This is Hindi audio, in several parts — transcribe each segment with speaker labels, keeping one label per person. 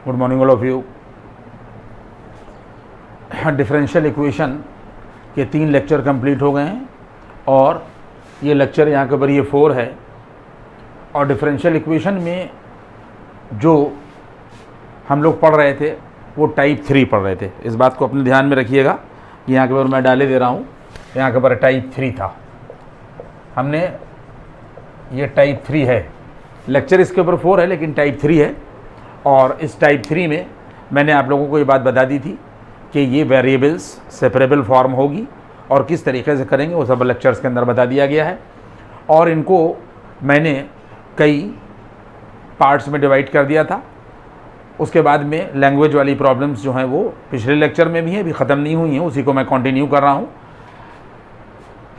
Speaker 1: Good morning all of you. Differential equation के 3 लेक्चर कंप्लीट हो गए हैं और ये लेक्चर यहाँ के ऊपर ये 4 है। और डिफरेंशियल इक्वेशन में जो हम लोग पढ़ रहे थे वो टाइप 3 पढ़ रहे थे। इस बात को अपने ध्यान में रखिएगा। यहाँ के ऊपर मैं डाले दे रहा हूँ, यहाँ के ऊपर टाइप 3 था। हमने ये टाइप 3 है, लेक्चर इसके ऊपर 4 है लेकिन टाइप 3 है। और इस टाइप 3 में मैंने आप लोगों को ये बात बता दी थी कि ये वेरिएबल्स सेपरेबल फॉर्म होगी और किस तरीके से करेंगे वो सब लेक्चर्स के अंदर बता दिया गया है। और इनको मैंने कई पार्ट्स में डिवाइड कर दिया था। उसके बाद में लैंग्वेज वाली प्रॉब्लम्स जो हैं वो पिछले लेक्चर में भी हैं, अभी ख़त्म नहीं हुई हैं, उसी को मैं कंटिन्यू कर रहा हूँ।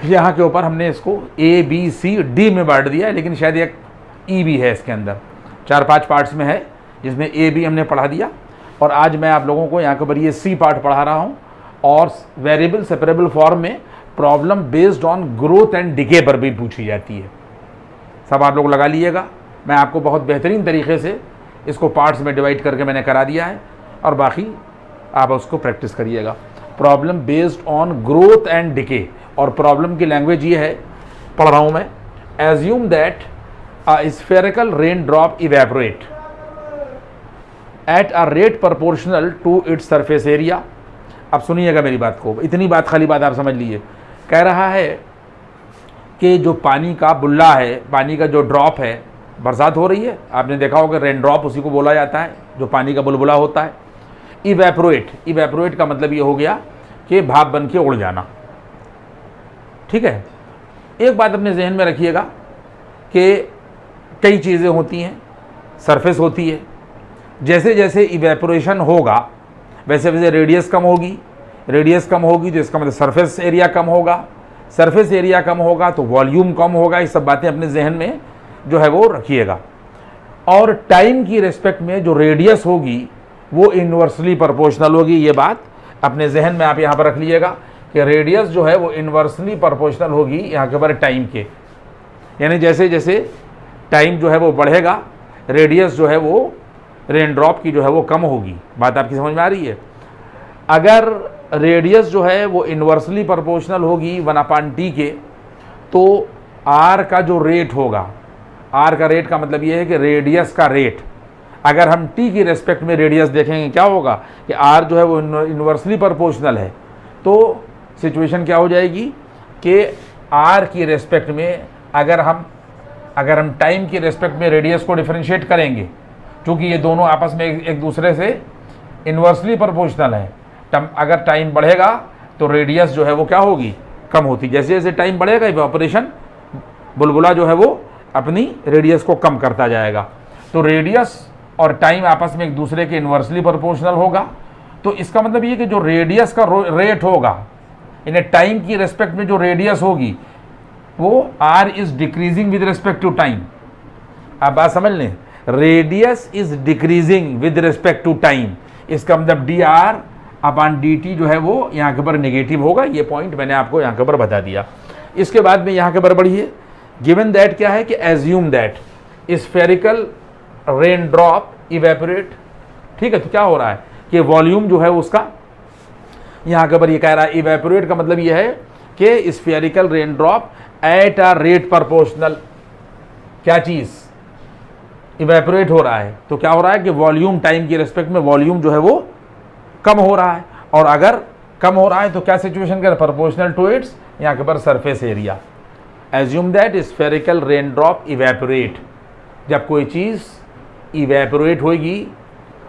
Speaker 1: यहाँ के ऊपर हमने इसको A B C D में बांट दिया है, लेकिन शायद एक E भी है इसके अंदर। 4-5 पार्ट्स में है जिसमें A B हमने पढ़ा दिया। और आज मैं आप लोगों को यहाँ के ऊपर ये C पार्ट पढ़ा रहा हूँ। और वेरिएबल सेपरेबल फॉर्म में problem based on growth and decay पर भी पूछी जाती है। सब आप लोग लगा लीजिएगा। मैं आपको बहुत बेहतरीन तरीके से इसको पार्ट्स में डिवाइड करके मैंने करा दिया है और बाकी आप उसको प्रैक्टिस करिएगा। Problem based on growth and decay, और प्रॉब्लम की लैंग्वेज ये है, पढ़ रहा हूँ मैं। Assume that a spherical raindrop evaporate at a rate proportional to its surface area. अब सुनिएगा मेरी बात को, इतनी बात, खाली बात आप समझ लीजिए। कह रहा है कि जो पानी का बुल्ला है, पानी का जो ड्रॉप है, बरसात हो रही है, आपने देखा होगा रेन ड्रॉप उसी को बोला जाता है जो पानी का बुलबुला होता है। इवेपोरेट, इवेपोरेट का मतलब ये हो गया कि भाप बन के उड़ जाना। ठीक है, एक बात अपने जहन में रखिएगा कि कई चीज़ें होती हैं, सरफेस होती है। जैसे जैसे इवेपोरेशन होगा वैसे वैसे रेडियस कम होगी, रेडियस कम होगी तो इसका मतलब सरफेस एरिया कम होगा, सरफेस एरिया कम होगा तो वॉल्यूम कम होगा। ये सब बातें अपने जहन में जो है वो रखिएगा। और टाइम की रिस्पेक्ट में जो रेडियस होगी वो इन्वर्सली प्रोपोर्शनल होगी। ये बात अपने जहन में आप यहाँ पर रख लीजिएगा कि रेडियस जो है वो इन्वर्सली प्रोपोर्शनल होगी यहाँ के ऊपर टाइम के। यानी जैसे जैसे टाइम जो है वो बढ़ेगा, रेडियस जो है वो रेन ड्रॉप की जो है वो कम होगी। बात आपकी समझ में आ रही है। अगर रेडियस जो है वो इन्वर्सली प्रोपोर्शनल होगी 1/t के, तो आर का जो रेट होगा, आर का रेट का मतलब ये है कि रेडियस का रेट, अगर हम टी की रेस्पेक्ट में रेडियस देखेंगे क्या होगा कि आर जो है वो इन्वर्सली प्रोपोर्शनल है। तो सिचुएशन क्या हो जाएगी कि आर की रेस्पेक्ट में अगर हम टाइम की रेस्पेक्ट में रेडियस को डिफरेंशिएट करेंगे, क्योंकि ये दोनों आपस में एक दूसरे से इन्वर्सली प्रोपोर्शनल है। अगर टाइम बढ़ेगा तो रेडियस जो है वो क्या होगी, कम होती। जैसे जैसे टाइम बढ़ेगा इवेपोरेशन, बुलबुला जो है वो अपनी रेडियस को कम करता जाएगा। तो रेडियस और टाइम आपस में एक दूसरे के इन्वर्सली प्रोपोर्शनल होगा। तो इसका मतलब ये कि जो रेडियस का रेट होगा, यानी टाइम की रेस्पेक्ट में जो रेडियस होगी वो R is decreasing with respect to time. आप बात समझ लें, radius is decreasing with respect to time. इसका मतलब dr/dt जो है वो यहाँ के ऊपर नेगेटिव होगा। ये पॉइंट मैंने आपको यहाँ के ऊपर बता दिया। इसके बाद में यहाँ के ऊपर बढ़िए, गिवन दैट क्या है कि assume that spherical raindrop evaporate. ठीक है, तो क्या हो रहा है कि वॉल्यूम जो है उसका यहाँ के ऊपर ये कह रहा है, इवेपोरेट का मतलब ये है कि spherical rain drop eight a rate proportional, क्या चीज़ इवेपोरेट हो रहा है। तो क्या हो रहा है कि वॉल्यूम, टाइम की रिस्पेक्ट में वॉल्यूम जो है वो कम हो रहा है। और अगर कम हो रहा है तो क्या सिचुएशन कर, प्रोपोर्शनल टू इट्स यहाँ के ऊपर surface area. Assume that spherical raindrop evaporate. जब कोई चीज़ इवेपोरेट होगी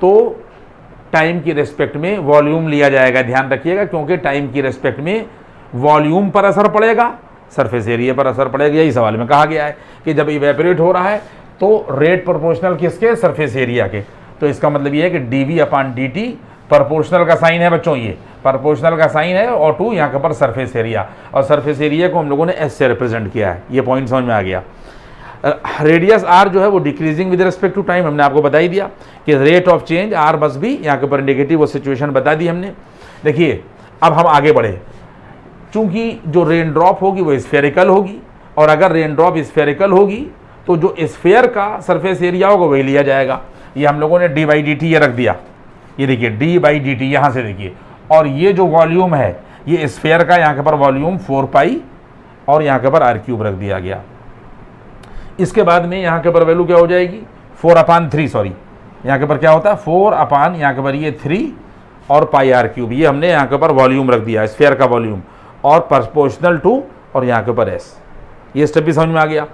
Speaker 1: तो टाइम की रिस्पेक्ट में वॉल्यूम लिया जाएगा। ध्यान रखिएगा, क्योंकि टाइम की रिस्पेक्ट में वॉल्यूम पर असर पड़ेगा, सरफेस एरिया पर असर पड़ेगा। यही सवाल में कहा गया है कि जब इवेपोरेट हो रहा है तो रेट प्रोपोर्शनल किसके, सरफेस एरिया के। तो इसका मतलब ये है कि dv/dt प्रोपोर्शनल का साइन है बच्चों, ये प्रोपोर्शनल का साइन है, और टू यहाँ के ऊपर सरफेस एरिया। और सरफेस एरिया को हम लोगों ने s से रिप्रेजेंट किया है। ये पॉइंट समझ में आ गया। रेडियस आर जो है वो decreasing with respect to time, हमने आपको बता ही दिया कि रेट ऑफ चेंज आर बस भी यहाँ के ऊपर नेगेटिव, वो सिचुएशन बता दी हमने। देखिए अब हम आगे बढ़े, चूंकि जो रेन ड्रॉप होगी वो स्फेरिकल होगी, और अगर रेन ड्रॉप स्फेरिकल होगी तो जो स्फेयर का सरफेस एरिया होगा वही लिया जाएगा। ये हम लोगों ने डी बाई डी टी ये रख दिया, ये देखिए डी बाई डी टी यहाँ से देखिए, और ये जो वॉल्यूम है ये स्फेयर का यहाँ के ऊपर वॉल्यूम 4 पाई और यहाँ के ऊपर आर क्यूब रख दिया गया। इसके बाद में यहाँ के ऊपर वैल्यू क्या हो जाएगी 4/3, सॉरी यहाँ के ऊपर क्या होता है 4 यहाँ के ऊपर ये 3 और पाई आर क्यूब, ये हमने यहाँ के ऊपर वॉल्यूम रख दिया स्फेयर का वॉल्यूम, और प्रोपोर्शनल टू और यहाँ के ऊपर एस। ये स्टेप भी समझ में आ गया।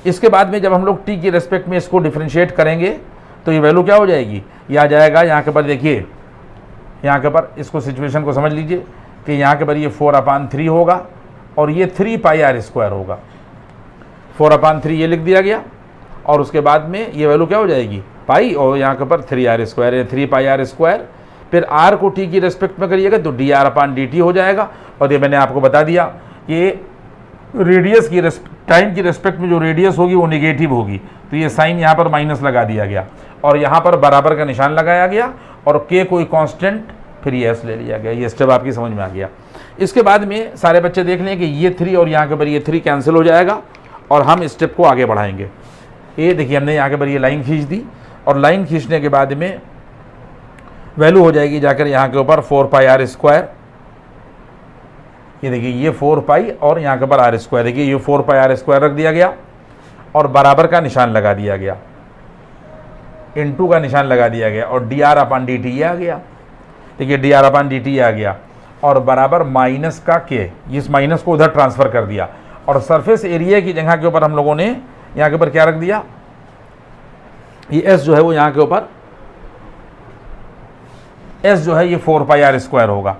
Speaker 1: इसके बाद में जब हम लोग टी की रेस्पेक्ट में इसको डिफ्रेंशिएट करेंगे तो ये वैल्यू क्या हो जाएगी, ये आ जाएगा यहाँ के ऊपर देखिए, यहाँ के ऊपर इसको सिचुएशन को समझ लीजिए कि यहाँ के ऊपर ये 4/3 होगा और ये 3 पाई आर स्क्वायर होगा। 4/3 ये लिख दिया गया और उसके बाद में ये वैल्यू क्या हो जाएगी पाई और यहाँ के ऊपर 3r स्क्वायर है 3 पाई आर स्क्वायर। फिर r को t की रेस्पेक्ट में करिएगा तो dr/dt हो जाएगा। और ये मैंने आपको बता दिया कि रेडियस की टाइम की रेस्पेक्ट में जो रेडियस होगी वो निगेटिव होगी, तो ये साइन यहाँ पर माइनस लगा दिया गया और यहाँ पर बराबर का निशान लगाया गया और k कोई कांस्टेंट फिर ये s ले लिया गया। ये स्टेप आपकी समझ में आ गया। इसके बाद में सारे बच्चे देख लें कि ये 3 और यहाँ के ऊपर ये 3 कैंसिल हो जाएगा और हम स्टेप को आगे बढ़ाएंगे। ये देखिए हमने यहाँ के ऊपर ये लाइन खींच दी और लाइन खींचने के बाद में वैल्यू हो जाएगी जाकर यहाँ के ऊपर 4 पाई आर स्क्वायर। ये देखिए ये 4 पाई और यहाँ के ऊपर आर स्क्वायर, देखिए ये 4 पाई आर स्क्वायर रख दिया गया और बराबर का निशान लगा दिया गया, इनटू का निशान लगा दिया गया और dr/dt ये आ गया। देखिए dr/dt आ गया और बराबर माइनस का k, इस माइनस को उधर ट्रांसफ़र कर दिया और सरफेस एरिया की जगह के ऊपर हम लोगों ने यहाँ के ऊपर क्या रख दिया, ये s जो है वो यहाँ के ऊपर s जो है ये 4 पाई आर स्क्वायर होगा।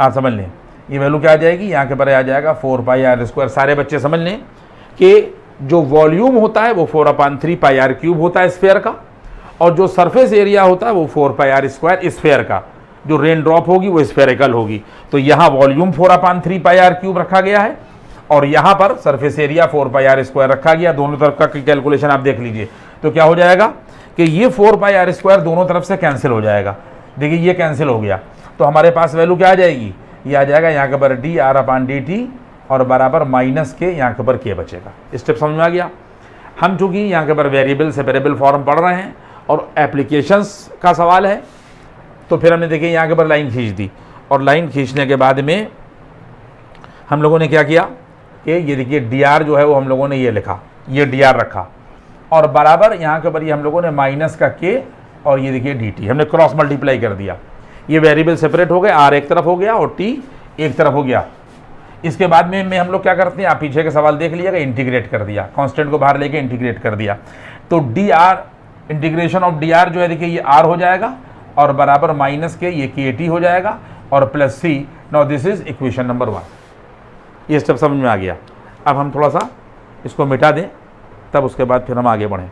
Speaker 1: आप समझ लें ये वैल्यू क्या आ जाएगी, यहाँ के ऊपर आ जाएगा 4 पाई आर स्क्वायर। सारे बच्चे समझ लें कि जो वॉल्यूम होता है वो 4/3 पाई आर क्यूब होता है स्फेयर का, और जो सरफेस एरिया होता है वो 4 पाई आर स्क्वायर स्फेयर का। जो रेन ड्रॉप होगी वो स्फेरिकल होगी, तो यहाँ वॉल्यूम 4/3 पाई आर क्यूब रखा गया है और यहाँ पर surface area 4 pi R square रखा गया। दोनों तरफ का कैलकुलेशन आप देख लीजिए तो क्या हो जाएगा कि ये 4 पाई आर स्क्वायर दोनों तरफ से कैंसिल हो जाएगा। देखिए ये कैंसिल हो गया तो हमारे पास वैल्यू क्या आ जाएगी, ये आ जाएगा यहाँ के ऊपर dr/dt और बराबर माइनस के यहाँ के ऊपर k बचेगा। स्टेप समझ में आ गया। हम चूँकि यहाँ के ऊपर वेरिएबल सेपरेबल फॉर्म पढ़ रहे हैं और एप्लीकेशंस का सवाल है तो फिर हमने देखिए यहाँ के ऊपर लाइन खींच दी और लाइन खींचने के बाद में हम लोगों ने क्या किया कि ये देखिए dr जो है वो हम लोगों ने ये लिखा, ये dr रखा और बराबर यहाँ के ऊपर ये हम लोगों ने माइनस का k और ये देखिए dt हमने क्रॉस मल्टीप्लाई कर दिया। ये वेरिएबल सेपरेट हो गए, r एक तरफ हो गया और t एक तरफ हो गया। इसके बाद में हम लोग क्या करते हैं, आप पीछे के सवाल देख लीजिएगा, इंटीग्रेट कर दिया, कांस्टेंट को बाहर लेके इंटीग्रेट कर दिया। तो dr इंटीग्रेशन ऑफ dr जो है देखिए ये r हो जाएगा और बराबर माइनस के ये kt हो जाएगा और plus c। Now this is equation number 1। ये स्टेप समझ में आ गया। अब हम थोड़ा सा इसको मिटा दें तब उसके बाद फिर हम आगे बढ़ें।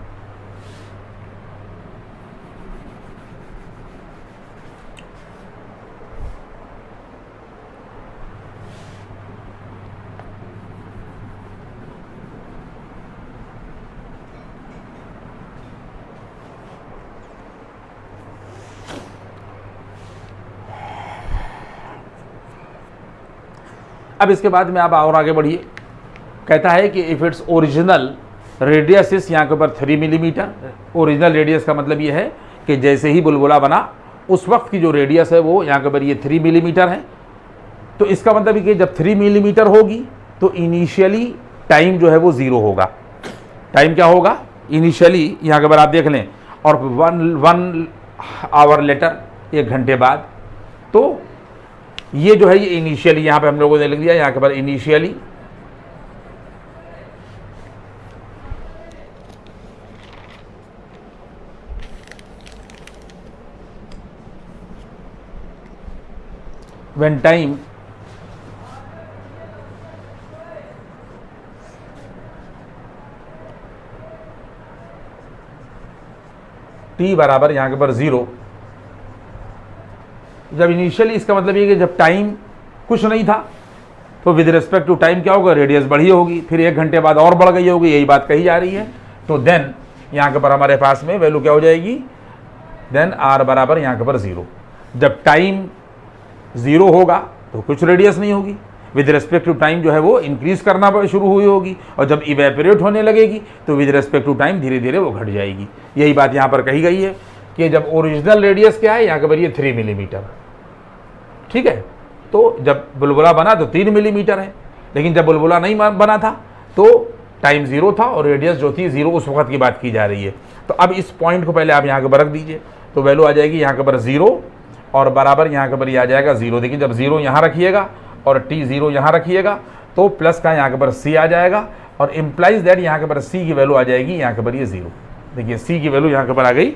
Speaker 1: अब इसके बाद में आप और आगे बढ़िए। कहता है कि इफ़ इट्स ओरिजिनल रेडियस इस यहाँ के ऊपर 3 मिलीमीटर, ओरिजिनल रेडियस का मतलब ये है कि जैसे ही बुलबुला बना उस वक्त की जो रेडियस है वो यहाँ के ऊपर ये 3 मिलीमीटर है। तो इसका मतलब ये कि जब 3 मिलीमीटर होगी तो इनिशियली टाइम जो है वो 0 होगा। टाइम क्या होगा इनिशियली यहाँ के ऊपर आप देख लें, और 1 आवर लेटर, 1 घंटे बाद। तो ये जो है ये इनिशियली यहाँ पे हम लोगों ने लिख दिया, यहाँ के ऊपर इनिशियली when time t बराबर यहाँ के ऊपर 0। जब इनिशियली इसका मतलब ये कि जब टाइम कुछ नहीं था तो विद रिस्पेक्ट टू टाइम क्या होगा, रेडियस बढ़ी होगी, फिर 1 घंटे बाद और बढ़ गई होगी, यही बात कही जा रही है। तो देन यहाँ के ऊपर हमारे पास में वैल्यू क्या हो जाएगी, देन r बराबर यहाँ के ऊपर 0। जब टाइम 0 होगा तो कुछ रेडियस नहीं होगी, विद रिस्पेक्ट टू टाइम जो है वो इंक्रीज करना शुरू हुई होगी, और जब इवेपोरेट होने लगेगी तो विद रिस्पेक्ट टू टाइम धीरे धीरे वो घट जाएगी। यही बात यहाँ पर कही गई है कि जब ओरिजिनल रेडियस क्या है, यहाँ पर ये 3 मिलीमीटर, ठीक है। तो जब बुलबुला बना तो 3 मिलीमीटर है, लेकिन जब बुलबुला नहीं बना था तो टाइम 0 था और रेडियस जो थी 0, उस वक्त की बात की जा रही है। तो अब इस पॉइंट को पहले आप यहाँ के पर रख दीजिए, तो वैल्यू आ जाएगी यहाँ के पर 0 और बराबर यहाँ के पर आ जाएगा 0। देखिए जब 0 यहाँ रखिएगा और t0 यहाँ रखिएगा तो प्लस का यहाँ के पर c आ जाएगा, और इम्प्लाइज दैट यहाँ के पर c की वैल्यू आ जाएगी यहाँ के पर ये 0। देखिए c की वैल्यू यहाँ के पर आ गई,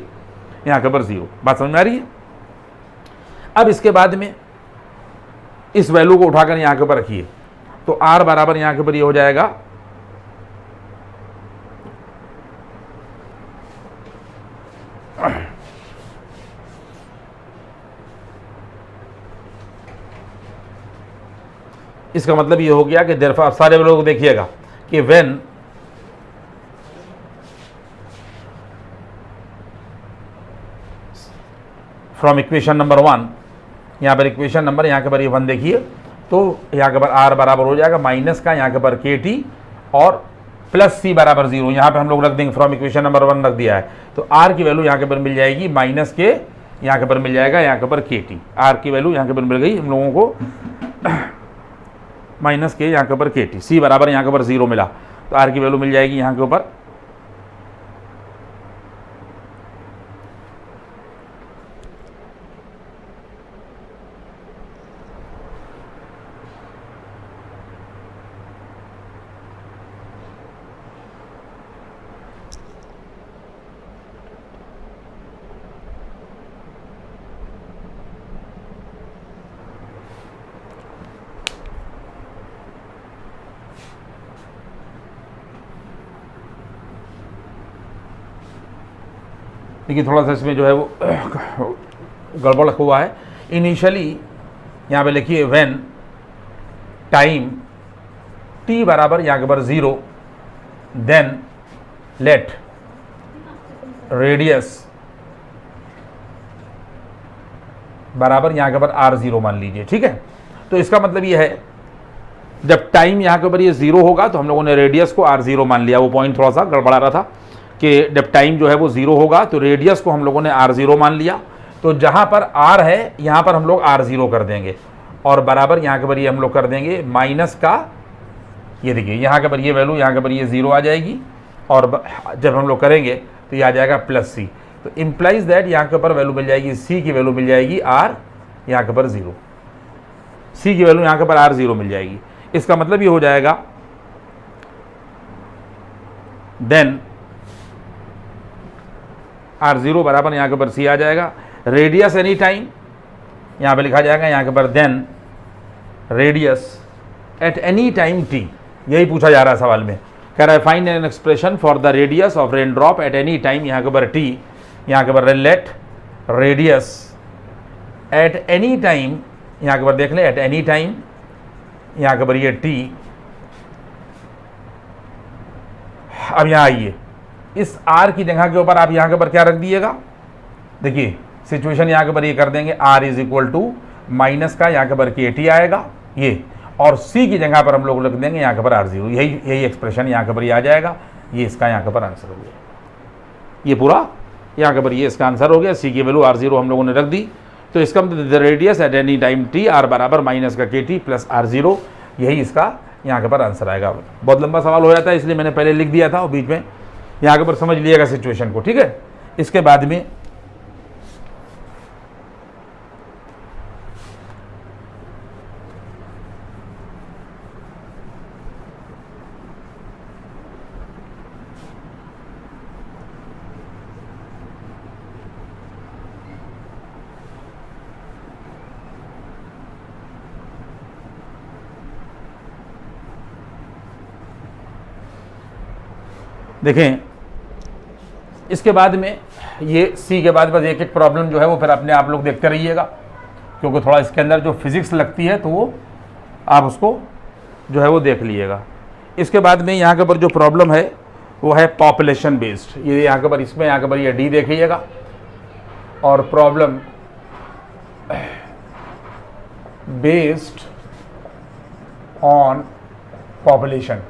Speaker 1: यहाँ के पर 0। बात समझ में आ रही है। अब इसके बाद में इस वैल्यू को उठाकर यहाँ के ऊपर रखिए, तो r बराबर यहाँ के ऊपर ये हो जाएगा इसका मतलब ये हो गया कि देयरफॉर, आप सारे लोग देखिएगा कि व्हेन फ्रॉम इक्वेशन नंबर 1, यहाँ पर इक्वेशन नंबर यहाँ के पर ये 1 देखिए, तो यहाँ के पर r बराबर हो जाएगा माइनस का यहाँ के पर kt और प्लस c बराबर 0। यहाँ पे हम लोग रख देंगे, फ्रॉम इक्वेशन नंबर 1 रख दिया है, तो r की वैल्यू यहाँ के पर मिल जाएगी माइनस के यहाँ के पर मिल जाएगा यहाँ के पर kt। r की वैल्यू यहाँ के पर मिल गई हम लोगों को माइनस के यहाँ के ऊपर kt, c बराबर यहाँ के ऊपर 0 मिला, तो r की वैल्यू मिल जाएगी यहाँ के ऊपर देखिए थोड़ा सा इसमें जो है वो गड़बड़ हुआ है। इनिशियली यहाँ पे लिखिए व्हेन टाइम t बराबर यहाँ के पर 0, देन लेट रेडियस बराबर यहाँ के पर r0 मान लीजिए, ठीक है। तो इसका मतलब ये है जब टाइम यहाँ के ऊपर ये 0 होगा तो हम लोगों ने रेडियस को r0 मान लिया। वो पॉइंट थोड़ा सा गड़बड़ा रहा था कि जब टाइम जो है वो 0 होगा तो रेडियस को हम लोगों ने r0 मान लिया, तो जहाँ पर r है यहाँ पर हम लोग r0 कर देंगे, और बराबर यहाँ के पर ये हम लोग कर देंगे माइनस का, ये देखिए यहाँ के पर ये वैल्यू यहाँ के पर ये 0 आ जाएगी, और जब हम लोग करेंगे तो ये आ जाएगा प्लस c। तो इम्प्लाइज दैट यहाँ के ऊपर वैल्यू मिल जाएगी, c की वैल्यू मिल जाएगी r यहाँ के पर 0, c की वैल्यू यहाँ के पर r0 मिल जाएगी। इसका मतलब ये हो जाएगा देन r0 बराबर यहाँ के पर c आ जाएगा, रेडियस एनी टाइम यहाँ पे लिखा जाएगा यहाँ के पर then radius at any time t। यही पूछा जा रहा है सवाल में, कह रहा है find an expression for the radius of rain drop eight any time, यहाँ के पर t, यहाँ के पर let radius at any time, यहाँ के पर देख लें एट एनी टाइम, यहाँ के पर ये t। अब यहाँ आइए, इस r की जगह के ऊपर आप यहाँ के पर क्या रख दिएगा, देखिए सिचुएशन यहाँ के पर ये कर देंगे r is equal to minus का यहाँ के पर kt आएगा ये, और c की जगह पर हम लोग लिख देंगे यहाँ के पर r0। यही एक्सप्रेशन यहाँ के पर ये आ जाएगा, ये इसका यहाँ के पर आंसर हो गया। ये पूरा यहाँ के पर ये इसका आंसर हो गया। c की वैल्यू r0 हम लोगों ने रख दी, तो इसका मतलब the radius at any time t, r बराबर माइनस का kt प्लस r0, यही इसका यहाँ के पर आंसर आएगा। बहुत लंबा सवाल हो जाता है इसलिए मैंने पहले लिख दिया था, और बीच में यहाँ के पर समझ लिएगा सिचुएशन को, ठीक है। इसके बाद में देखें, इसके बाद में ये सी के बाद बस एक एक प्रॉब्लम जो है वो फिर अपने आप लोग देखते रहिएगा, क्योंकि थोड़ा इसके अंदर जो फिजिक्स लगती है तो वो आप उसको जो है वो देख लीजिएगा। इसके बाद में यहाँ के ऊपर जो प्रॉब्लम है वो है पॉपुलेशन बेस्ड। ये यहाँ के ऊपर, इसमें यहाँ के ऊपर ये डी देखिएगा, और problem based on population.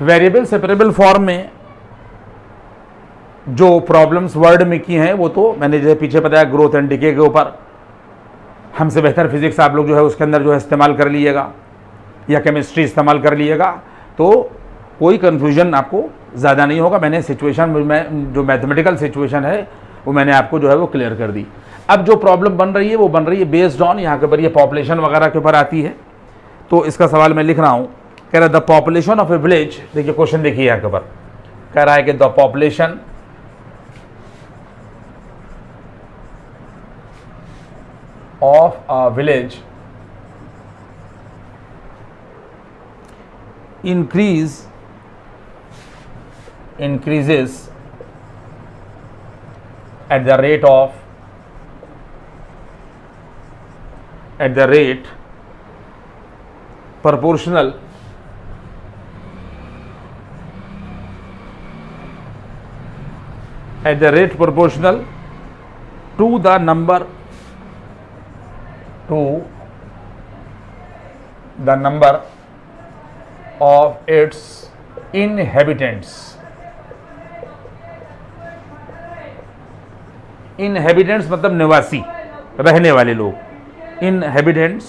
Speaker 1: Variable separable form में जो प्रॉब्लम्स वर्ड में की हैं वो तो मैंने जैसे पीछे बताया ग्रोथ एंड डिके के ऊपर, हमसे बेहतर फिजिक्स आप लोग जो है उसके अंदर जो है इस्तेमाल कर लीजिएगा या केमिस्ट्री इस्तेमाल कर लीजिएगा, तो कोई कन्फ्यूजन आपको ज़्यादा नहीं होगा। मैंने सिचुएशन में जो मैथमेटिकल सिचुएशन है वो मैंने आपको जो है वो क्लियर कर दी। अब जो प्रॉब्लम बन रही है वो बन रही है बेस्ड ऑन, यहाँ के ऊपर ये पॉपुलेशन वगैरह के ऊपर आती है। तो इसका सवाल मैं लिख रहा हूँ, कह रहा है the population of A village, देखिए क्वेश्चन देखिए यहाँ के ऊपर कह रहा है कि the population of a village increases at the rate proportional to the number of its inhabitants। inhabitants मतलब निवासी, रहने वाले लोग। inhabitants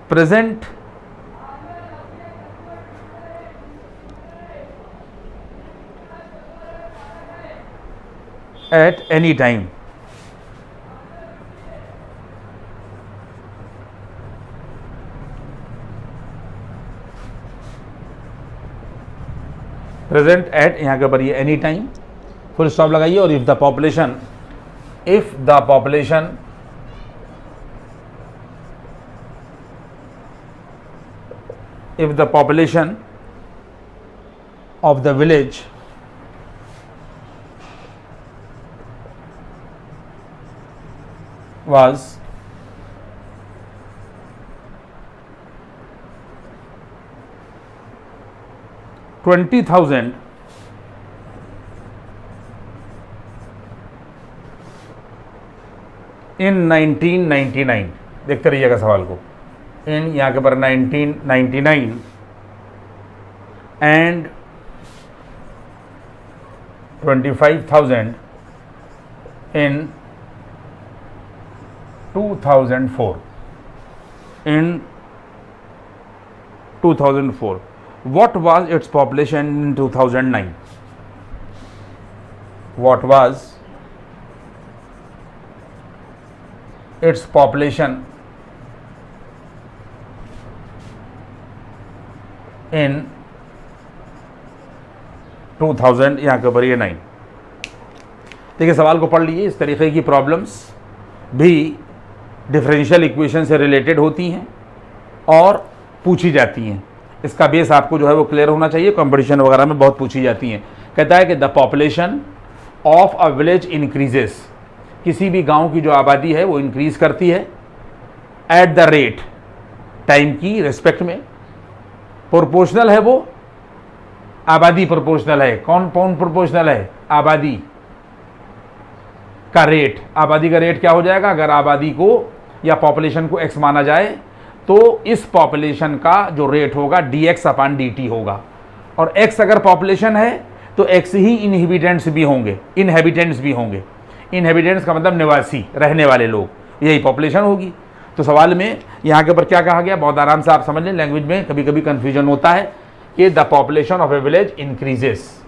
Speaker 1: present at any time। Present at, यहाँ के ऊपर ये एनी टाइम फुल स्टॉप लगाइए, और if the population of the village was 20,000 in 1999, देखते रहिएगा सवाल को, इन यहाँ के पर 1999 and 25,000 in 2004। in 2004 what was its population in 2009? what was its population in 2000, यहाँ के ऊपर ये 9। देखिए सवाल को पढ़ लीजिए। इस तरीके की प्रॉब्लम्स भी डिफरेंशियल इक्वेशन से रिलेटेड होती हैं और पूछी जाती हैं। इसका बेस आपको जो है वो क्लियर होना चाहिए, कंपटीशन वगैरह में बहुत पूछी जाती हैं। कहता है कि the population of a village increases, किसी भी गांव की जो आबादी है वो इंक्रीज करती है एट द रेट, टाइम की रिस्पेक्ट में। प्रोपोर्शनल है वो, आबादी प्रोपोर्शनल है। कौन प्रोपोर्शनल है? आबादी का रेट। आबादी का रेट क्या हो जाएगा? अगर आबादी को या पॉपुलेशन को x माना जाए तो इस पॉपुलेशन का जो रेट होगा dx अपॉन dt होगा। और x अगर पॉपुलेशन है तो x ही इनहेबिटेंट्स भी होंगे, इनहेबिटेंट्स भी होंगे। इनहेबिटेंट्स का मतलब निवासी, रहने वाले लोग, यही पॉपुलेशन होगी। तो सवाल में यहाँ के ऊपर क्या कहा गया, बहुत आराम से आप समझ लें। लैंग्वेज में कभी कभी कन्फ्यूजन होता है कि the population of A village increases,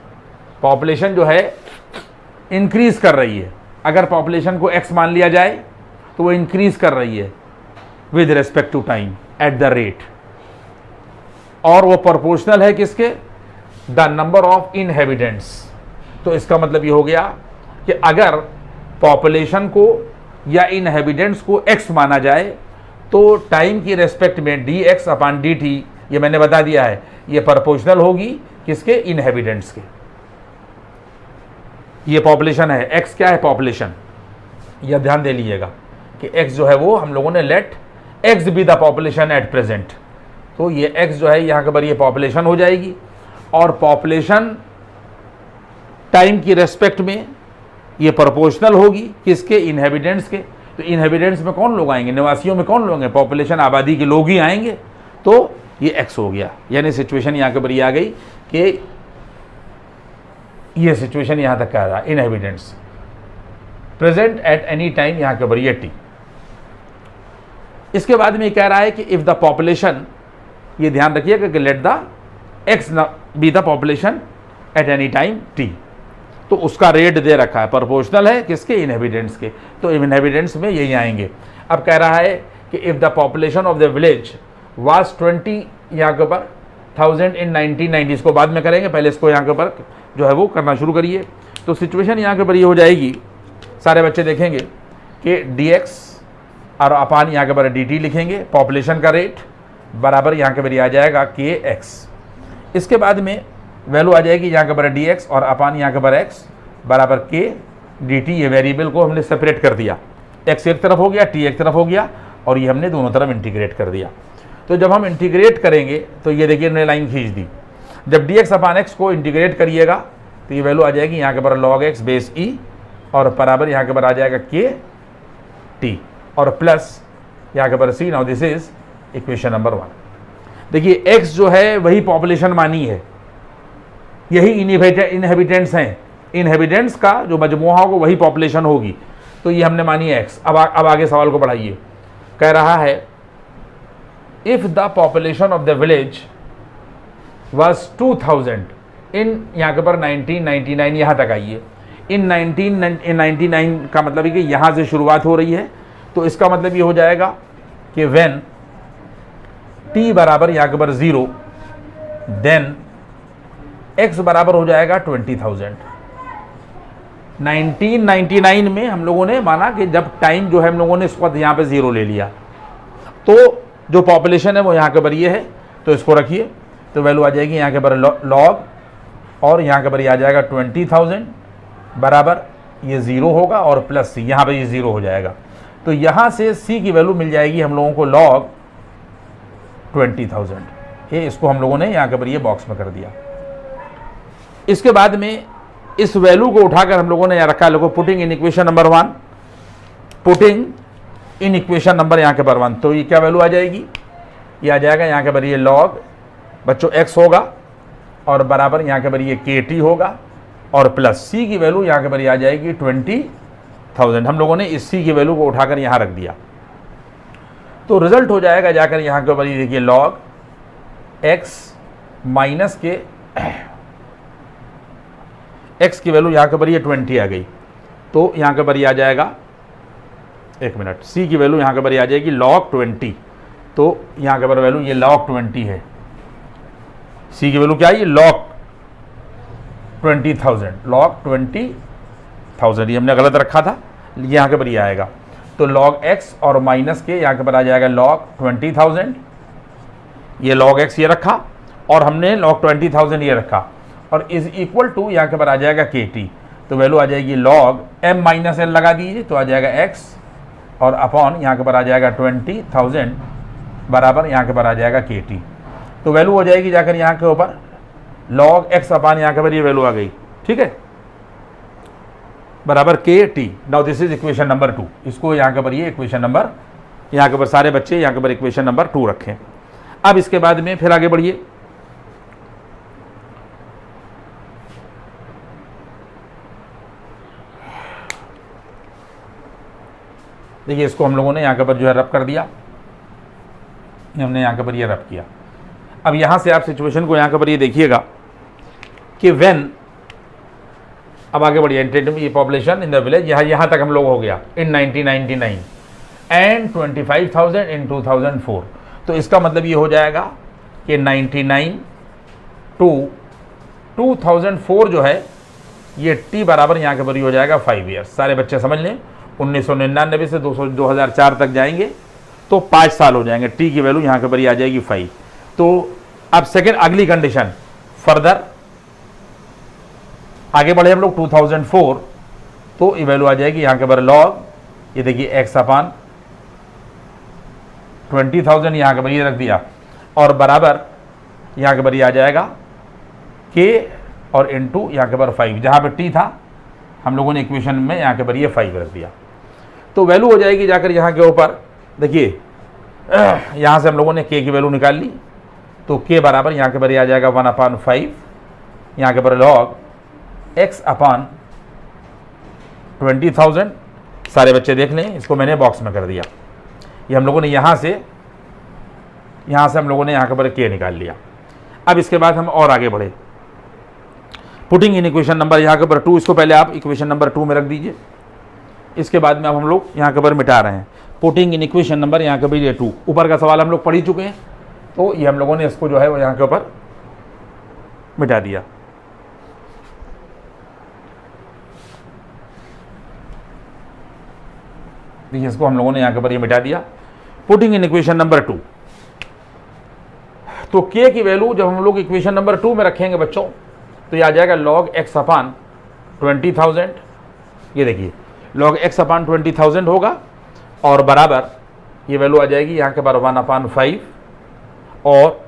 Speaker 1: population जो है इंक्रीज कर रही है। अगर पॉपुलेशन को x मान लिया जाए तो वो इंक्रीज कर रही है with respect to time at the rate, और वो प्रोपोर्शनल है किसके? The number of inhabitants. तो इसका मतलब ये हो गया कि अगर पॉपुलेशन को या इनहेबिटेंट्स को x माना जाए तो टाइम की रेस्पेक्ट में dx अपॉन dt, ये मैंने बता दिया है, ये प्रोपोर्शनल होगी किसके? इनहेबिटेंट्स के। ये पॉपुलेशन है, x क्या है? पॉपुलेशन। यह ध्यान दे लीजिएगा कि x जो है वो हम लोगों ने let x be the population at present, तो ये x जो है यहाँ के पर ये पॉपुलेशन हो जाएगी। और पॉपुलेशन टाइम की रेस्पेक्ट में ये प्रोपोर्शनल होगी किसके, इनहेबिटेंट्स के। तो इनहेबिटेंट्स में कौन लोग आएंगे, निवासियों में कौन लोग हैं, पॉपुलेशन आबादी के लोग ही आएंगे। तो ये x हो गया, यानी सिचुएशन यहाँ के ऊपर ये आ गई कि ये सिचुएशन यहाँ तक कह रहा है inhabitants present at any time, यहाँ के ऊपर ये t। इसके बाद में ये कह रहा है कि इफ द पॉपुलेशन, ये ध्यान रखिएगा कि let the x be the population eight any time t, तो उसका रेट दे रखा है, प्रोपोर्शनल है किसके, इनहेबिटेंट्स के। तो इनहेबिटेंट्स में यही आएंगे। अब कह रहा है कि if the population of the village was 20 यहाँ के ऊपर 1000 इन 1990, इसको बाद में करेंगे, पहले इसको यहाँ के ऊपर जो है वो करना शुरू करिए। तो सिचुएशन यहाँ के ऊपर ये हो जाएगी, सारे बच्चे देखेंगे कि dx और अपान यहाँ के ऊपर dt लिखेंगे, पॉपुलेशन का रेट बराबर यहाँ के ऊपर आ जाएगा kx। इसके बाद में वैल्यू आ जाएगी यहाँ के ऊपर dx और अपान यहाँ के ऊपर x बराबर k dt। ये वेरिएबल को हमने सेपरेट कर दिया, x एक तरफ हो गया, t एक तरफ हो गया, और ये हमने दोनों तरफ इंटीग्रेट कर दिया। तो जब हम इंटीग्रेट करेंगे तो ये देखिए हमने लाइन खींच दी, जब dx अपान x को इंटीग्रेट करिएगा तो ये वैल्यू आ जाएगी यहाँ के ऊपर log x बेस e और बराबर यहाँ के ऊपर आ जाएगा k t और प्लस यहाँ के ऊपर c। Now this is equation number 1। देखिए x जो है वही पॉपुलेशन मानी है, यही इनहेबिटेंट्स हैं, इनहेबिटेंट्स का जो मजमूआ होगा वही पॉपुलेशन होगी। तो ये हमने मानी है x। अब आगे सवाल को बढ़ाइए, कह रहा है if the population of the village was 2000 इन, यहाँ के ऊपर 1999, यहाँ तक आइए। इन 1999 का मतलब है कि यहाँ से शुरुआत हो रही है, तो इसका मतलब ये हो जाएगा कि व्हेन t बराबर यहाँ के ऊपर 0 देन x बराबर हो जाएगा 20,000। 1999 में हम लोगों ने माना कि जब टाइम जो है हम लोगों ने इस वक्त यहाँ पे 0 ले लिया, तो जो पॉपुलेशन है वो यहाँ के ऊपर ये है, तो इसको रखिए। तो वैल्यू आ जाएगी यहाँ के ऊपर log और यहाँ के ऊपर ये आ जाएगा 20,000 बराबर ये 0 होगा और प्लस c, यहाँ पर ये 0 हो जाएगा। तो यहाँ से c की वैल्यू मिल जाएगी हम लोगों को log 20,000। ये इसको हम लोगों ने यहाँ के ऊपर ये बॉक्स में कर दिया। इसके बाद में इस वैल्यू को उठाकर हम लोगों ने यहाँ रखा, लोगों putting in equation number 1, putting in equation number यहाँ के ऊपर 1। तो ये क्या वैल्यू आ जाएगी, ये आ जाएगा यहाँ के ऊपर ये log बच्चों x होगा और बराबर यहाँ के ऊपर ये kt होगा और प्लस c की वैल्यू यहाँ के ऊपर आ जाएगी 20,000। हम लोगों ने इस c की वैल्यू को उठाकर यहाँ रख दिया, तो रिजल्ट हो जाएगा जाकर यहाँ के ऊपर ये देखिए log x माइनस के x की वैल्यू यहाँ के ऊपर ये 20 आ गई, तो यहाँ के ऊपर ये आ जाएगा, एक मिनट, c की वैल्यू यहाँ के ऊपर आ जाएगी log 20। तो यहाँ के ऊपर वैल्यू ये log 20 है, c की वैल्यू क्या है, ये log 20,000, log 20,000 ये हमने गलत रखा था, यहाँ के ऊपर ये आएगा। तो log x और माइनस के यहाँ के ऊपर आ जाएगा log 20,000, ये log x ये रखा और हमने log 20,000 ये रखा और इज इक्वल टू यहाँ के ऊपर आ जाएगा kt। तो वैल्यू आ जाएगी log m माइनस l लगा दीजिए, तो आ जाएगा x और अपॉन यहाँ के ऊपर आ जाएगा 20,000 बराबर यहाँ के ऊपर आ जाएगा kt। तो वैल्यू हो जाएगी जाकर यहाँ के ऊपर log x अपॉन यहाँ के ऊपर ये वैल्यू आ गई, ठीक है, बराबर kt। Now this is equation number 2। इसको यहाँ के ऊपर ये इक्वेशन नंबर, यहाँ के ऊपर सारे बच्चे यहाँ के ऊपर इक्वेशन नंबर 2 रखें। अब इसके बाद में फिर आगे बढ़िए, देखिए इसको हम लोगों ने यहाँ के ऊपर जो है रब कर दिया, हमने यहाँ के ऊपर ये रब किया। अब यहाँ से आप सिचुएशन को यहाँ के ऊपर ये देखिएगा कि व्हेन, अब आगे बढ़िए, ये पॉपुलेशन इन द विलेज यहाँ तक हम लोग हो गया इन 1999 एंड 25,000 इन 2004। तो इसका मतलब ये हो जाएगा कि 99 टू 2004 जो है ये t बराबर यहाँ के ऊपर हो जाएगा 5 ईयर्स। सारे बच्चे समझ लें, 1999 से 2004 तक जाएंगे तो 5 साल हो जाएंगे, t की वैल्यू यहाँ के ऊपर आ जाएगी 5। तो अब सेकेंड अगली कंडीशन फर्दर आगे बढ़े हम लोग 2004, तो ये वैल्यू आ जाएगी यहाँ के ऊपर log, ये देखिए x अपान 20,000 यहाँ के ऊपर ये रख दिया और बराबर यहाँ के ऊपर आ जाएगा k और इंटू यहाँ के ऊपर 5, जहाँ पे t था हम लोगों ने इक्वेशन में यहाँ के ऊपर ये 5 रख दिया, तो वैल्यू हो जाएगी जाकर यहाँ के ऊपर, देखिए यहाँ से हम लोगों ने k की वैल्यू निकाल ली, तो k बराबर यहाँ के ऊपर आ जाएगा 1/5, यहाँ के ऊपर log x/20,000। सारे बच्चे देख लें, इसको मैंने बॉक्स में कर दिया। ये हम लोगों ने यहाँ से हम लोगों ने यहाँ के ऊपर k निकाल लिया। अब इसके बाद हम और आगे बढ़े, पुटिंग इन इक्वेशन नंबर यहाँ के ऊपर 2, इसको पहले आप इक्वेशन नंबर 2 में रख दीजिए। इसके बाद में अब हम लोग यहाँ के ऊपर मिटा रहे हैं, पुटिंग इन इक्वेशन नंबर यहाँ के ऊपर ये 2, ऊपर का सवाल हम लोग पढ़ ही चुके हैं, तो ये हम लोगों ने इसको जो है वो यहाँ के ऊपर मिटा दिया। देखिए इसको हम लोगों ने यहाँ के ऊपर ये मिटा दिया, पुटिंग इन इक्वेशन नंबर 2। तो k की वैल्यू जब हम लोग इक्वेशन नंबर 2 में रखेंगे बच्चों, तो ये आ जाएगा log x/20,000। ये देखिए log x/20,000 होगा, और बराबर ये वैल्यू आ जाएगी यहाँ के बार 1/5, और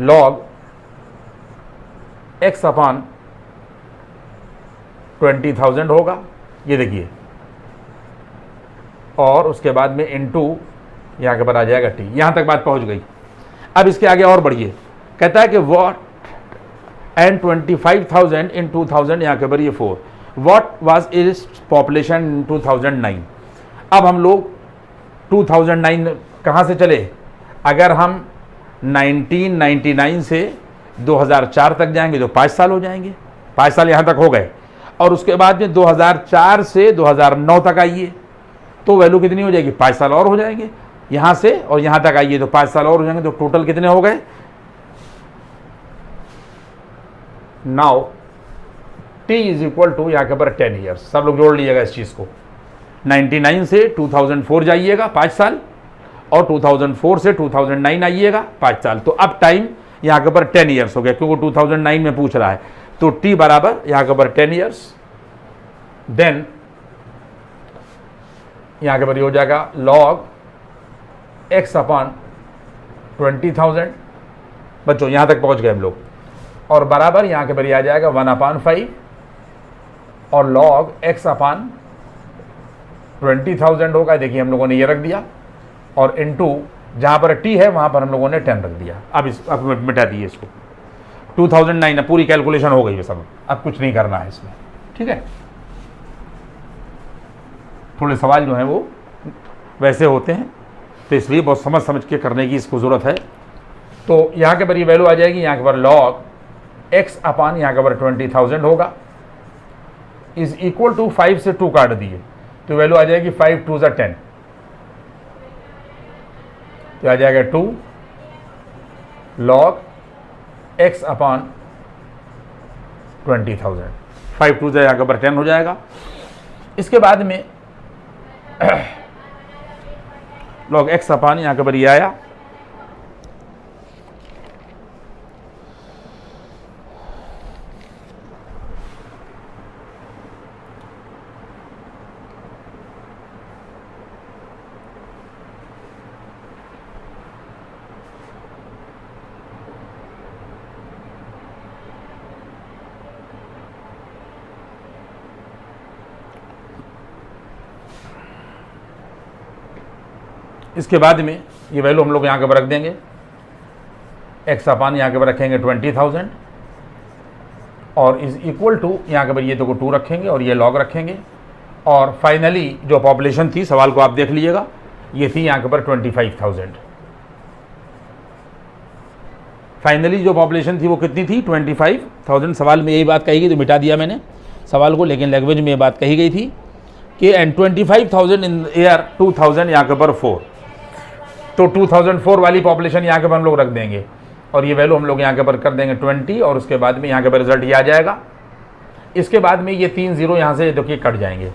Speaker 1: log x/20,000 होगा। ये देखिए, और उसके बाद में इनटू यहाँ के ऊपर आ जाएगा t। यहाँ तक बात पहुँच गई। अब इसके आगे और बढ़िए, कहता है कि what and 25,000 in 2000, यहाँ के ऊपर ये 4, what was its population in 2009। अब हम लोग 2009 कहाँ से चले, अगर हम 1999 से 2004 तक जाएंगे तो 5 साल हो जाएंगे, 5 साल यहाँ तक हो गए, और उसके बाद में 2004 से 2009 तक आइए तो वैल्यू कितनी हो जाएगी, 5 साल और हो जाएंगे। यहाँ से और यहाँ तक आइए तो 5 साल और हो जाएंगे, तो टोटल कितने हो गए। Now t is equal to यहाँ के ऊपर 10 ईयर्स, सब लोग जोड़ लीजिएगा इस चीज़ को। 99 से 2004 जाइएगा 5 साल, और 2004 से 2009 आइएगा 5 साल, तो अब टाइम यहाँ के ऊपर 10 ईयर्स हो गया, क्योंकि 2009 में पूछ रहा है। तो t बराबर यहाँ के ऊपर 10 ईयर्स, देन यहाँ के ऊपर हो जाएगा log x/20,000। बच्चों यहाँ तक पहुँच गए हम लोग, और बराबर यहाँ के ऊपर आ जाएगा 1/5, और log x/20,000 होगा। देखिए हम लोगों ने ये रख दिया, और इनटू जहाँ पर t है वहाँ पर हम लोगों ने 10 रख दिया। अब मिटा दिए इसको, 2009 पूरी कैलकुलेशन हो गई है सब, अब कुछ नहीं करना है इसमें, ठीक है। थोड़े सवाल जो हैं वो वैसे होते हैं, तो इसलिए बहुत समझ के करने की इसको ज़रूरत है। तो यहाँ के ऊपर ये वैल्यू आ जाएगी, यहाँ के ऊपर log x अपान यहाँ के ऊपर 20,000 होगा, इज इक्वल टू 5 से 2 काट दिए तो वैल्यू आ जाएगी 5 2 ज़ा 10, तो आ जाएगा 2 log x अपान 20,000। 5 2 ज़ा यहाँ के ऊपर 10 हो जाएगा। इसके बाद में log x अपान यहाँ के ऊपर ये आया, इसके बाद में ये वैल्यू हम लोग यहाँ के ऊपर रख देंगे, x अपान यहाँ के ऊपर रखेंगे 20,000, और इज इक्वल टू यहाँ के ऊपर ये तो 2 रखेंगे और ये log रखेंगे, और फाइनली जो पॉपुलेशन थी, सवाल को आप देख लीजिएगा, ये थी यहाँ के ऊपर 25,000। फाइनली जो पॉपुलेशन थी वो कितनी थी, 25,000। सवाल में यही बात कही गई, तो मिटा दिया मैंने सवाल को, लेकिन लैंग्वेज में ये बात कही गई थी कि एंड 25,000 इन ईयर 2000 यहाँ के ऊपर 4, तो 2004 वाली पॉपुलेशन यहाँ के ऊपर हम लोग रख देंगे, और ये वैल्यू हम लोग यहाँ के ऊपर कर देंगे 20, और उसके बाद में यहाँ के ऊपर रिजल्ट ये आ जाएगा। इसके बाद में ये 3 0 यहाँ से देखिए कट जाएंगे,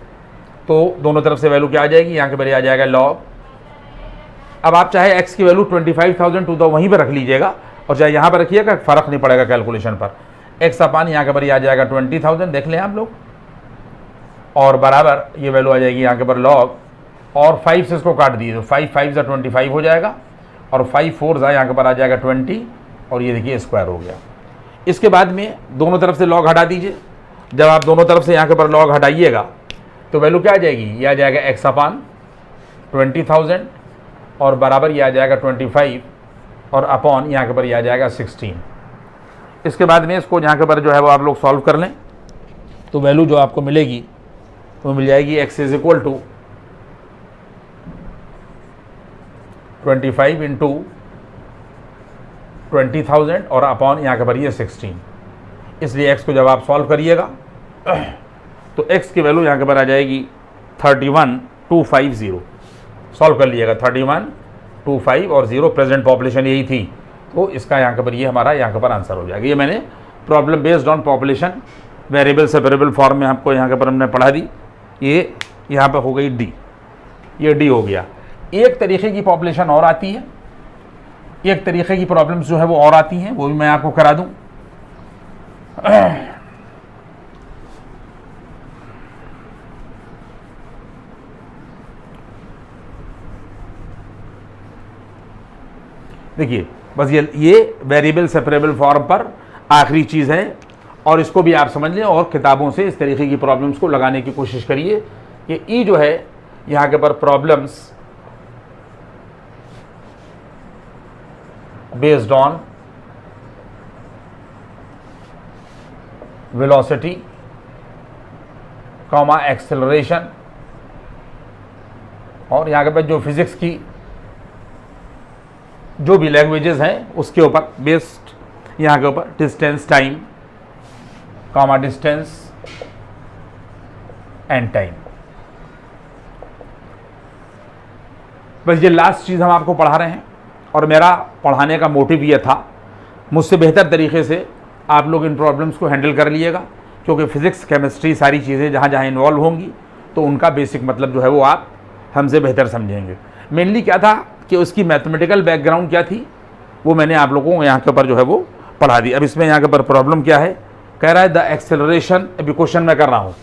Speaker 1: तो दोनों तरफ से वैल्यू क्या आ जाएगी, यहाँ के ऊपर आ जाएगा log। अब आप चाहे x की वैल्यू 25,000 टू वहीं पर रख लीजिएगा, और चाहे यहाँ पर रखिएगा, फ़र्क नहीं पड़ेगा कैलकुलेशन पर। x अपान यहाँ के ऊपर आ जाएगा 20,000, देख लें आप लोग, और बराबर ये वैल्यू आ जाएगी यहाँ के ऊपर log, और 5 से इसको काट दिए तो 5 5 ज़ा 25 हो जाएगा, और 5 4 ज़ा यहाँ के ऊपर आ जाएगा 20, और ये देखिए स्क्वायर हो गया। इसके बाद में दोनों तरफ से log हटा दीजिए, जब आप दोनों तरफ से यहाँ के ऊपर लॉग हटाइएगा तो वैल्यू क्या आ जाएगी, ये आ जाएगा x अपान 20,000 और बराबर ये आ जाएगा 25 और अपॉन यहाँ के ऊपर ये आ जाएगा 16। इसके बाद में इसको यहाँ के ऊपर जो है वो आप लोग सॉल्व कर लें तो वैल्यू जो आपको मिलेगी वो मिल जाएगी x is equal to 25 into 20,000 और अपॉन यहाँ के ऊपर ये 16। इसलिए x को जब आप सॉल्व करिएगा तो x की वैल्यू यहाँ के ऊपर आ जाएगी 31,250। सॉल्व कर लीजिएगा 31,25 और 0, प्रेजेंट पॉपुलेशन यही थी, तो इसका यहाँ के ऊपर ये हमारा यहाँ के ऊपर आंसर हो जाएगा। ये मैंने problem based on population variable separable form में आपको यहाँ के ऊपर हमने पढ़ा दी। ये यहाँ पे हो गई डी, ये डी हो गया। एक तरीके की पॉपुलेशन और आती है, एक तरीके की प्रॉब्लम्स जो है वो और आती हैं, वो भी मैं आपको करा दूं। देखिए बस ये वेरिएबल सेपरेबल फॉर्म पर आखिरी चीज़ है और इसको भी आप समझ लें और किताबों से इस तरीके की प्रॉब्लम्स को लगाने की कोशिश करिए कि ई जो है यहाँ के पर problems based on velocity comma acceleration और यहाँ के पास जो फिजिक्स की जो भी लैंग्वेजेस हैं उसके ऊपर बेस्ड यहाँ के ऊपर distance time comma distance and time. बस ये लास्ट चीज़ हम आपको पढ़ा रहे हैं और मेरा पढ़ाने का मोटिव ये था मुझसे बेहतर तरीके से आप लोग इन प्रॉब्लम्स को हैंडल कर लीजिएगा, क्योंकि फिज़िक्स केमिस्ट्री सारी चीज़ें जहाँ जहाँ इन्वॉल्व होंगी तो उनका बेसिक मतलब जो है वो आप हमसे बेहतर समझेंगे। मेनली क्या था कि उसकी मैथमेटिकल बैकग्राउंड क्या थी वो मैंने आप लोगों को यहाँ के ऊपर जो है वो पढ़ा दी। अब इसमें यहाँ के ऊपर प्रॉब्लम क्या है, कह रहा है द एक्सेलरेशन, अभी क्वेश्चन मैं कर रहा हूँ,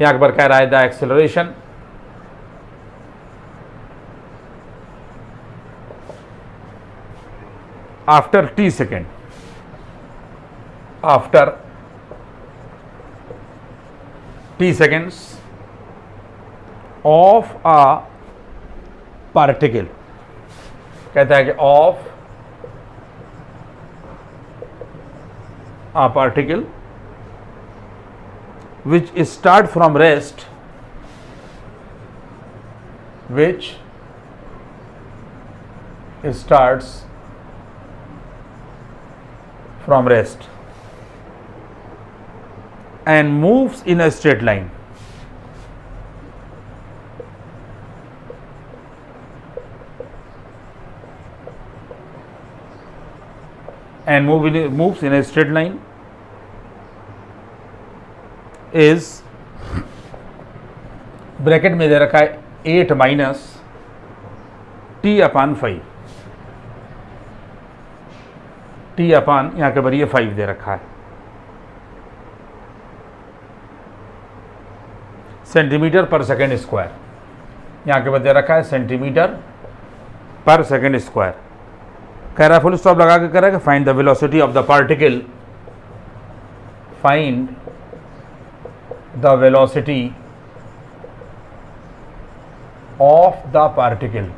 Speaker 1: यहाँ के ऊपर कह रहा है the acceleration after t second, after t seconds of a particle, कहता है कि of a particle which start from rest, which starts from rest and moves in a straight line. And moves in a straight line is bracket में दे रखा है 8 माइनस t अपान 5, t अपान यहाँ के ऊपर ये 5 दे रखा है, सेंटीमीटर पर सेकेंड स्क्वायर, यहाँ के ऊपर दे रखा है सेंटीमीटर पर सेकेंड स्क्वायर। कह रहा है फुल स्टॉप लगा के कह रहा है कि find the velocity of the particle, find the velocity of the particle,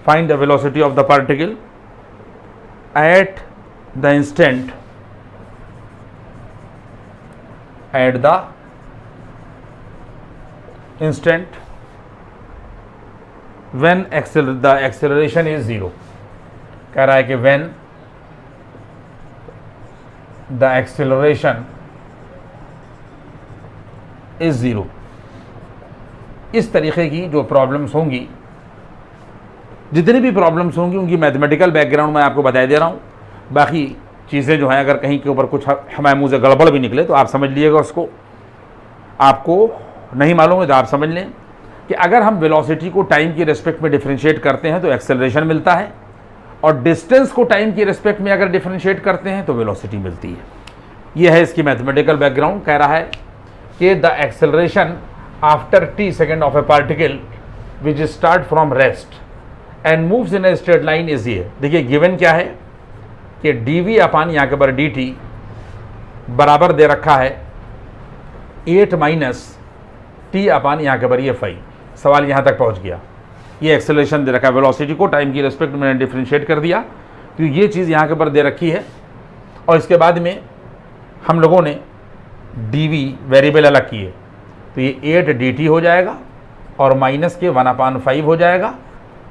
Speaker 1: find the velocity of the particle at the instant, at the instant when the acceleration is 0। कह रहा है कि when the acceleration is 0। इस तरीके की जो प्रॉब्लम्स होंगी, जितनी भी प्रॉब्लम्स होंगी उनकी मैथमेटिकल बैकग्राउंड मैं आपको बता दे रहा हूँ। बाकी चीज़ें जो हैं अगर कहीं के ऊपर कुछ हमारे मुँह से गड़बड़ भी निकले तो आप समझ लीजिएगा उसको, आपको नहीं मालूम है तो आप समझ लें कि अगर हम वेलोसिटी को टाइम की रिस्पेक्ट में डिफरेंशिएट करते हैं तो एक्सेलरेशन मिलता है, और डिस्टेंस को टाइम की रिस्पेक्ट में अगर डिफरेंशिएट करते हैं तो वेलोसिटी मिलती है। यह है इसकी मैथमेटिकल बैकग्राउंड। कह रहा है कि the acceleration after t second of A particle which start from rest and moves in a straight line is ये। देखिए गिवन क्या है कि dv अपान यहाँ के पर dt बराबर दे रखा है 8 माइनस टी अपान यहाँ के पर ये 5। सवाल यहाँ तक पहुँच गया। ये एक्सेलरेशन दे रखा है, वेलोसिटी को टाइम की रिस्पेक्ट में मैंने डिफ्रेंशिएट कर दिया, तो ये चीज़ यहाँ के पर दे रखी है। और इसके बाद में हम लोगों ने dv वेरिएबल अलग किए, तो ये 8 dt हो जाएगा और माइनस के 1/5 हो जाएगा,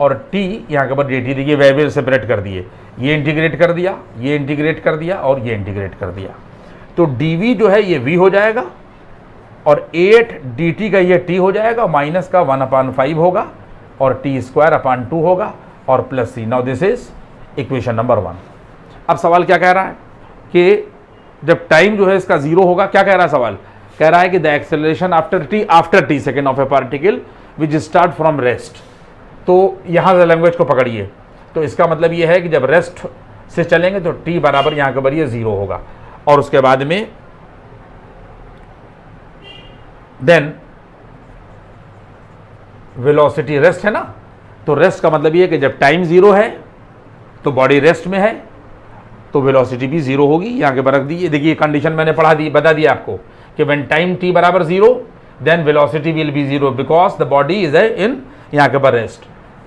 Speaker 1: और t यहाँ के पर dt देखिए वेरिएबल सेपरेट कर दिए, ये इंटीग्रेट कर दिया, ये इंटीग्रेट कर दिया और ये इंटीग्रेट कर दिया, तो dv जो है ये v हो जाएगा और 8 dt का ये t हो जाएगा, माइनस का 1/5 होगा और t²/2 होगा और plus c। Now this is equation number 1। अब सवाल क्या कह रहा है कि जब टाइम जो है इसका 0 होगा, क्या कह रहा है सवाल? कह रहा है कि the acceleration after t second of A particle which start from rest. तो यहाँ से लैंग्वेज को पकड़िए, तो इसका मतलब ये है कि जब रेस्ट से चलेंगे तो t बराबर यहाँ के बराबर 0 होगा, और उसके बाद में देन वेलोसिटी रेस्ट है ना, तो रेस्ट का मतलब ये है कि जब टाइम 0 है तो बॉडी रेस्ट में है, तो वेलोसिटी भी 0 होगी। यहाँ के पर रख दीजिए, देखिए कंडीशन मैंने बता दिया आपको कि व्हेन टाइम t बराबर 0 then velocity will be 0 because the body is in यहाँ के पर रेस्ट।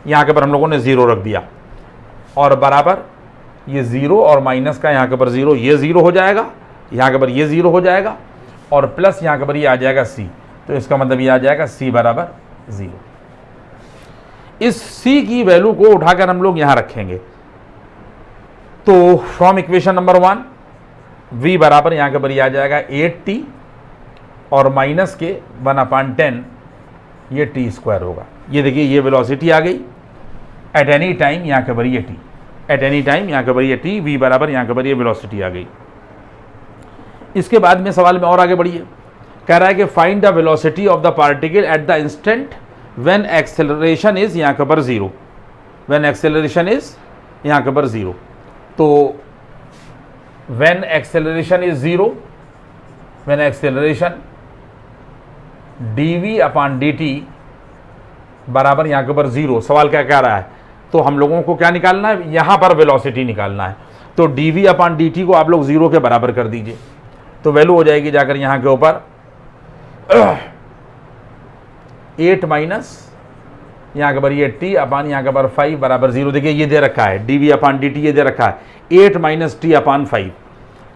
Speaker 1: यहाँ के पर हम लोगों ने 0 रख दिया और बराबर ये 0 और माइनस का यहाँ के पर 0, ये 0 हो जाएगा, यहाँ के पर ये 0 हो जाएगा और प्लस यहाँ के पर ये आ जाएगा c, तो इसका मतलब ये आ जाएगा c बराबर 0। इस c की वैल्यू को उठाकर हम लोग यहाँ रखेंगे, तो फ्रॉम इक्वेशन नंबर 1 v बराबर यहाँ के पर ये आ जाएगा 8t और माइनस के 1/10 ये t² होगा। ये देखिए ये वेलोसिटी आ गई एट एनी टाइम यहाँ के पर ये t, एट एनी टाइम यहाँ के पर ये t, v बराबर यहाँ के पर ये वेलोसिटी आ गई। इसके बाद में सवाल में और आगे बढ़िए, कह रहा है कि find the velocity of the particle at the instant when acceleration is यहाँ के पर 0, व्हेन एक्सेलरेशन इज यहाँ के पर 0। तो when acceleration is 0, when acceleration dv upon dt बराबर यहाँ के पर 0। सवाल क्या कह रहा है? तो हम लोगों को क्या निकालना है? यहाँ पर वेलोसिटी निकालना है, तो dv अपान dt को आप लोग 0 के बराबर कर दीजिए, तो वैल्यू हो जाएगी जाकर यहाँ के ऊपर 8 माइनस यहाँ के पर ये t अपान यहाँ के पर 5 बराबर 0। देखिए ये दे रखा है dv अपान dt, ये दे रखा है 8 माइनस t अपान 5,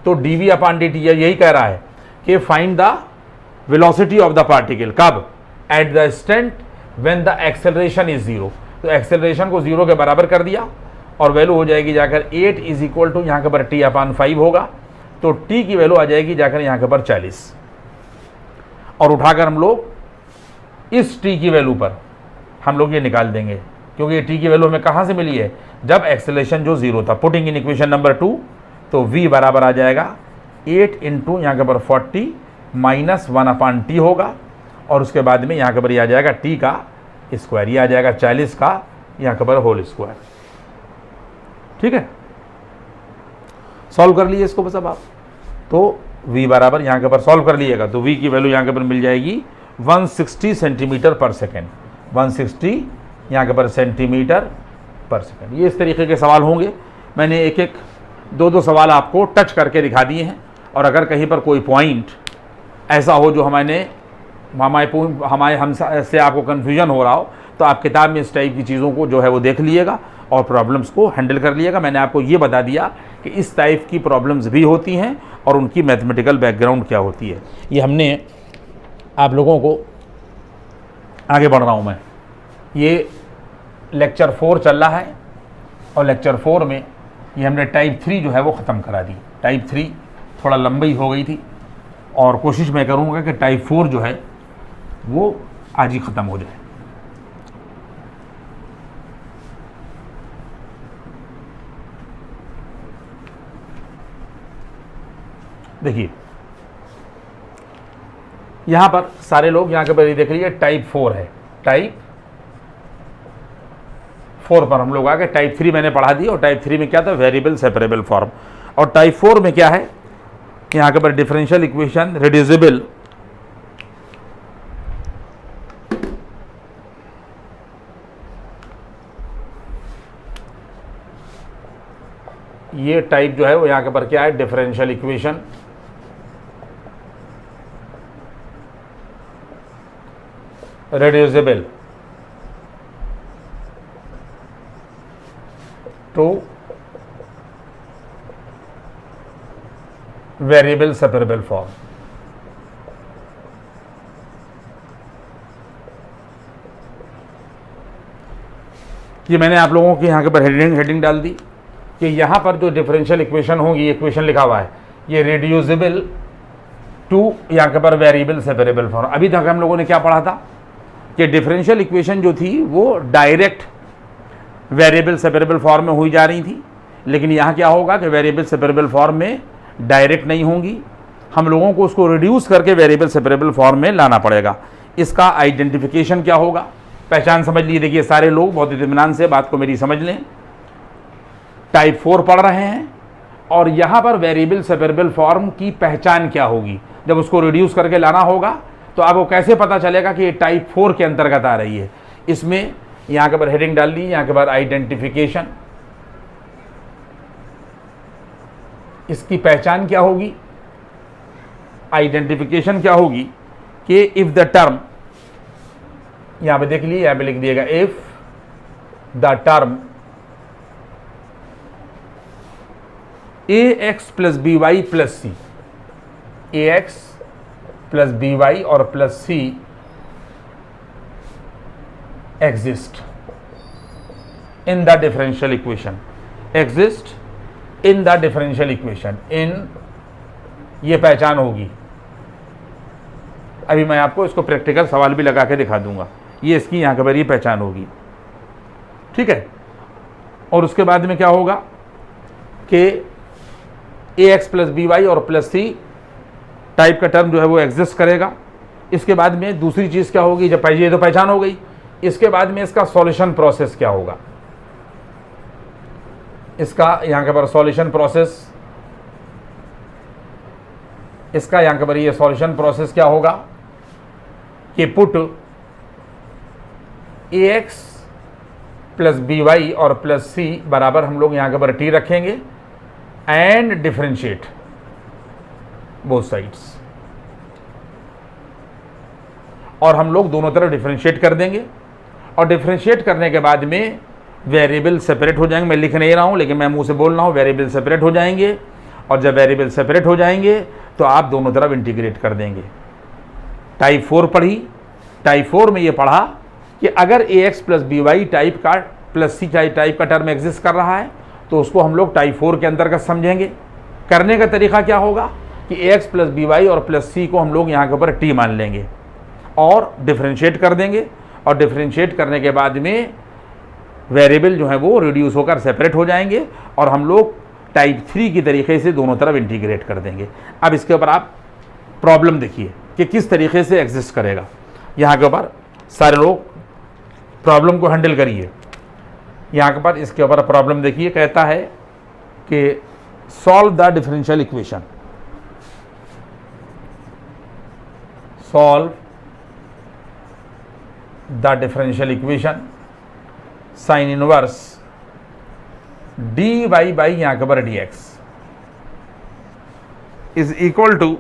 Speaker 1: तो dv अपान dt यही कह रहा है कि find the velocity of the particle कब? At the instant when the acceleration is 0। तो एक्सेलरेशन को 0 के बराबर कर दिया और वैल्यू हो जाएगी जाकर 8 इज इक्वल टू यहाँ के पर t अपान 5 होगा, तो t की वैल्यू आ जाएगी जाकर यहाँ के पर 40, और उठाकर हम लोग इस t की वैल्यू पर हम लोग ये निकाल देंगे, क्योंकि ये t की वैल्यू हमें कहाँ से मिली है? जब एक्सेलरेशन जो 0 था। पुटिंग इन इक्वेशन नंबर 2, तो v बराबर आ जाएगा 8 इंटू यहाँ के पर 40 माइनस 1/t होगा, और उसके बाद में यहाँ के पर ये आ जाएगा t का स्क्वायर, ये आ जाएगा 40 का यहाँ के पर होल स्क्वायर। ठीक है, सॉल्व कर लिए इसको बस अब आप, तो v बराबर यहाँ के पर सॉल्व कर लीजिएगा, तो v की वैल्यू यहाँ के पर मिल जाएगी 160 सेंटीमीटर पर सेकेंड, 160 यहाँ के पर सेंटीमीटर पर सेकेंड। ये इस तरीके के सवाल होंगे। मैंने एक एक दो सवाल आपको टच करके दिखा दिए हैं, और अगर कहीं पर कोई पॉइंट ऐसा हो जो हमसे आपको कन्फ्यूजन हो रहा हो, तो आप किताब में इस टाइप की चीज़ों को जो है वो देख लीजिएगा और प्रॉब्लम्स को हैंडल कर लीजिएगा। मैंने आपको ये बता दिया कि इस टाइप की प्रॉब्लम्स भी होती हैं और उनकी मैथमेटिकल बैकग्राउंड क्या होती है। ये हमने आप लोगों को, आगे बढ़ रहा हूँ मैं, ये लेक्चर 4 चल रहा है और लेक्चर 4 में ये हमने टाइप 3 जो है वो ख़त्म करा दी। टाइप 3 थोड़ा लंबी हो गई थी और कोशिश मैं करूँगा कि टाइप 4 जो है वो आज ही ख़त्म हो जाए। देखिए यहाँ पर सारे लोग यहाँ के पर देख लीजिए, टाइप 4 है, टाइप 4 पर हम लोग आ गए। टाइप 3 मैंने पढ़ा दी, और टाइप 3 में क्या था? Variable separable form. और टाइप 4 में क्या है? यहाँ के पर डिफरेंशियल इक्वेशन रिड्यूसिबल, ये टाइप जो है वो यहाँ के पर क्या है, differential equation. reducible to variable separable form। ये मैंने आप लोगों की यहाँ के पर हेडिंग डाल दी कि यहाँ पर जो डिफरेंशियल इक्वेशन होगी, इक्वेशन लिखा हुआ है ये रिड्यूसिबल टू यहाँ के पर वेरिएबल सेपरेबल फॉर्म। अभी तक हम लोगों ने क्या पढ़ा था कि डिफरेंशियल इक्वेशन जो थी वो डायरेक्ट वेरिएबल सेपरेबल फॉर्म में हुई जा रही थी, लेकिन यहाँ क्या होगा कि वेरिएबल सेपरेबल फॉर्म में डायरेक्ट नहीं होंगी, हम लोगों को उसको रिड्यूस करके वेरिएबल सेपरेबल फॉर्म में लाना पड़ेगा। इसका आइडेंटिफिकेशन क्या होगा, पहचान समझ लीजिए। देखिए सारे लोग बहुत इत्मीनान से बात को मेरी समझ लें। टाइप 4 पढ़ रहे हैं और यहाँ पर वेरिएबल सेपरेबल फॉर्म की पहचान क्या होगी, जब उसको रिड्यूस करके लाना होगा तो आपको कैसे पता चलेगा कि ये टाइप 4 के अंतर्गत आ रही है। इसमें यहाँ के बाद हेडिंग डाल दी, यहाँ के बाद आइडेंटिफिकेशन। इसकी पहचान क्या होगी, आइडेंटिफिकेशन क्या होगी कि इफ द टर्म, यहां पे देख लीजिए, यहां पे लिख दिएगा if the term ax plus B Y plus C, ax plus B Y और plus C exist in the differential equation, exist in the differential equation, इन ये पहचान होगी। अभी मैं आपको इसको प्रैक्टिकल सवाल भी लगा के दिखा दूंगा। ये इसकी यहाँ के बार ये पहचान होगी, ठीक है। और उसके बाद में क्या होगा कि ax प्लस बी वाई और प्लस सी टाइप का टर्म जो है वो एग्जिस्ट करेगा। इसके बाद में दूसरी चीज़ क्या होगी, जब ये तो पहचान हो गई, इसके बाद में इसका सॉल्यूशन प्रोसेस क्या होगा, इसका यहाँ के बार सॉल्यूशन प्रोसेस, इसका यहाँ के बार ये सॉल्यूशन प्रोसेस क्या होगा कि put ax plus B Y और प्लस सी बराबर हम लोग यहाँ के बार t रखेंगे एंड डिफरेंशिएट बोथ साइड्स, और हम लोग दोनों तरफ डिफरेंशिएट कर देंगे। और डिफरेंशिएट करने के बाद में वेरिएबल सेपरेट हो जाएंगे। मैं लिख नहीं रहा हूँ लेकिन मैं मुंह से बोल रहा हूँ, वेरिएबल सेपरेट हो जाएंगे। और जब वेरिएबल सेपरेट हो जाएंगे तो आप दोनों तरफ इंटीग्रेट कर देंगे। टाइप 4 पढ़ी, टाइप 4 में ये पढ़ा कि अगर ax plus B Y type का प्लस सी टाइप का टर्म एग्जिस्ट कर रहा है तो उसको हम लोग टाइप 4 के अंतर्गत समझेंगे। करने का तरीका क्या होगा कि ax प्लस बी वाई और प्लस सी को हम लोग यहाँ के ऊपर t मान लेंगे और डिफरेंशिएट कर देंगे। और डिफरेंशिएट करने के बाद में वेरिएबल जो है वो रिड्यूस होकर सेपरेट हो जाएंगे और हम लोग टाइप 3 की तरीके से दोनों तरफ इंटीग्रेट कर देंगे। अब इसके ऊपर आप प्रॉब्लम देखिए कि किस तरीके से एग्जिस्ट करेगा। यहाँ के ऊपर सारे लोग प्रॉब्लम को हैंडल करिए। यहाँ के ऊपर इसके ऊपर प्रॉब्लम देखिए, कहता है कि solve the differential equation, solve the differential equation sine inverse D Y by यहाँ के ऊपर D X is equal to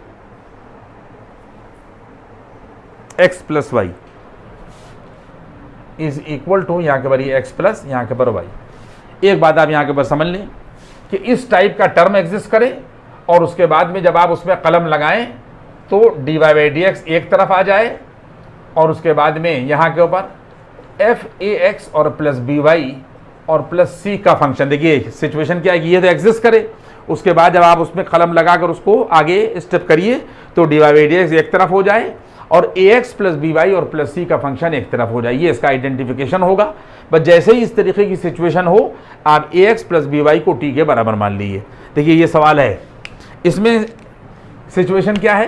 Speaker 1: X plus Y, is equal to यहाँ के ऊपर एक्स प्लस यहाँ के ऊपर वाई। एक बात आप यहाँ के ऊपर समझ लें कि इस टाइप का टर्म एग्जिस्ट करे और उसके बाद में जब आप उसमें कलम लगाएं तो D Y by D X एक तरफ आ जाए और उसके बाद में यहाँ के ऊपर एफ ए एक्स और प्लस बी वाई और प्लस सी का फंक्शन। देखिए सिचुएशन क्या है कि ये तो एग्जिस्ट करे, उसके बाद जब आप उसमें कलम लगाकर उसको आगे स्टेप करिए तो D Y by D X एक तरफ हो जाए और A X plus B Y और प्लस सी का फंक्शन एक तरफ हो जाए। ये इसका आइडेंटिफिकेशन होगा। बस जैसे ही इस तरीके की सिचुएशन हो आप ए एक्स प्लस बी वाई को टी के बराबर मान लीजिए। देखिए ये सवाल है, इसमें सिचुएशन क्या है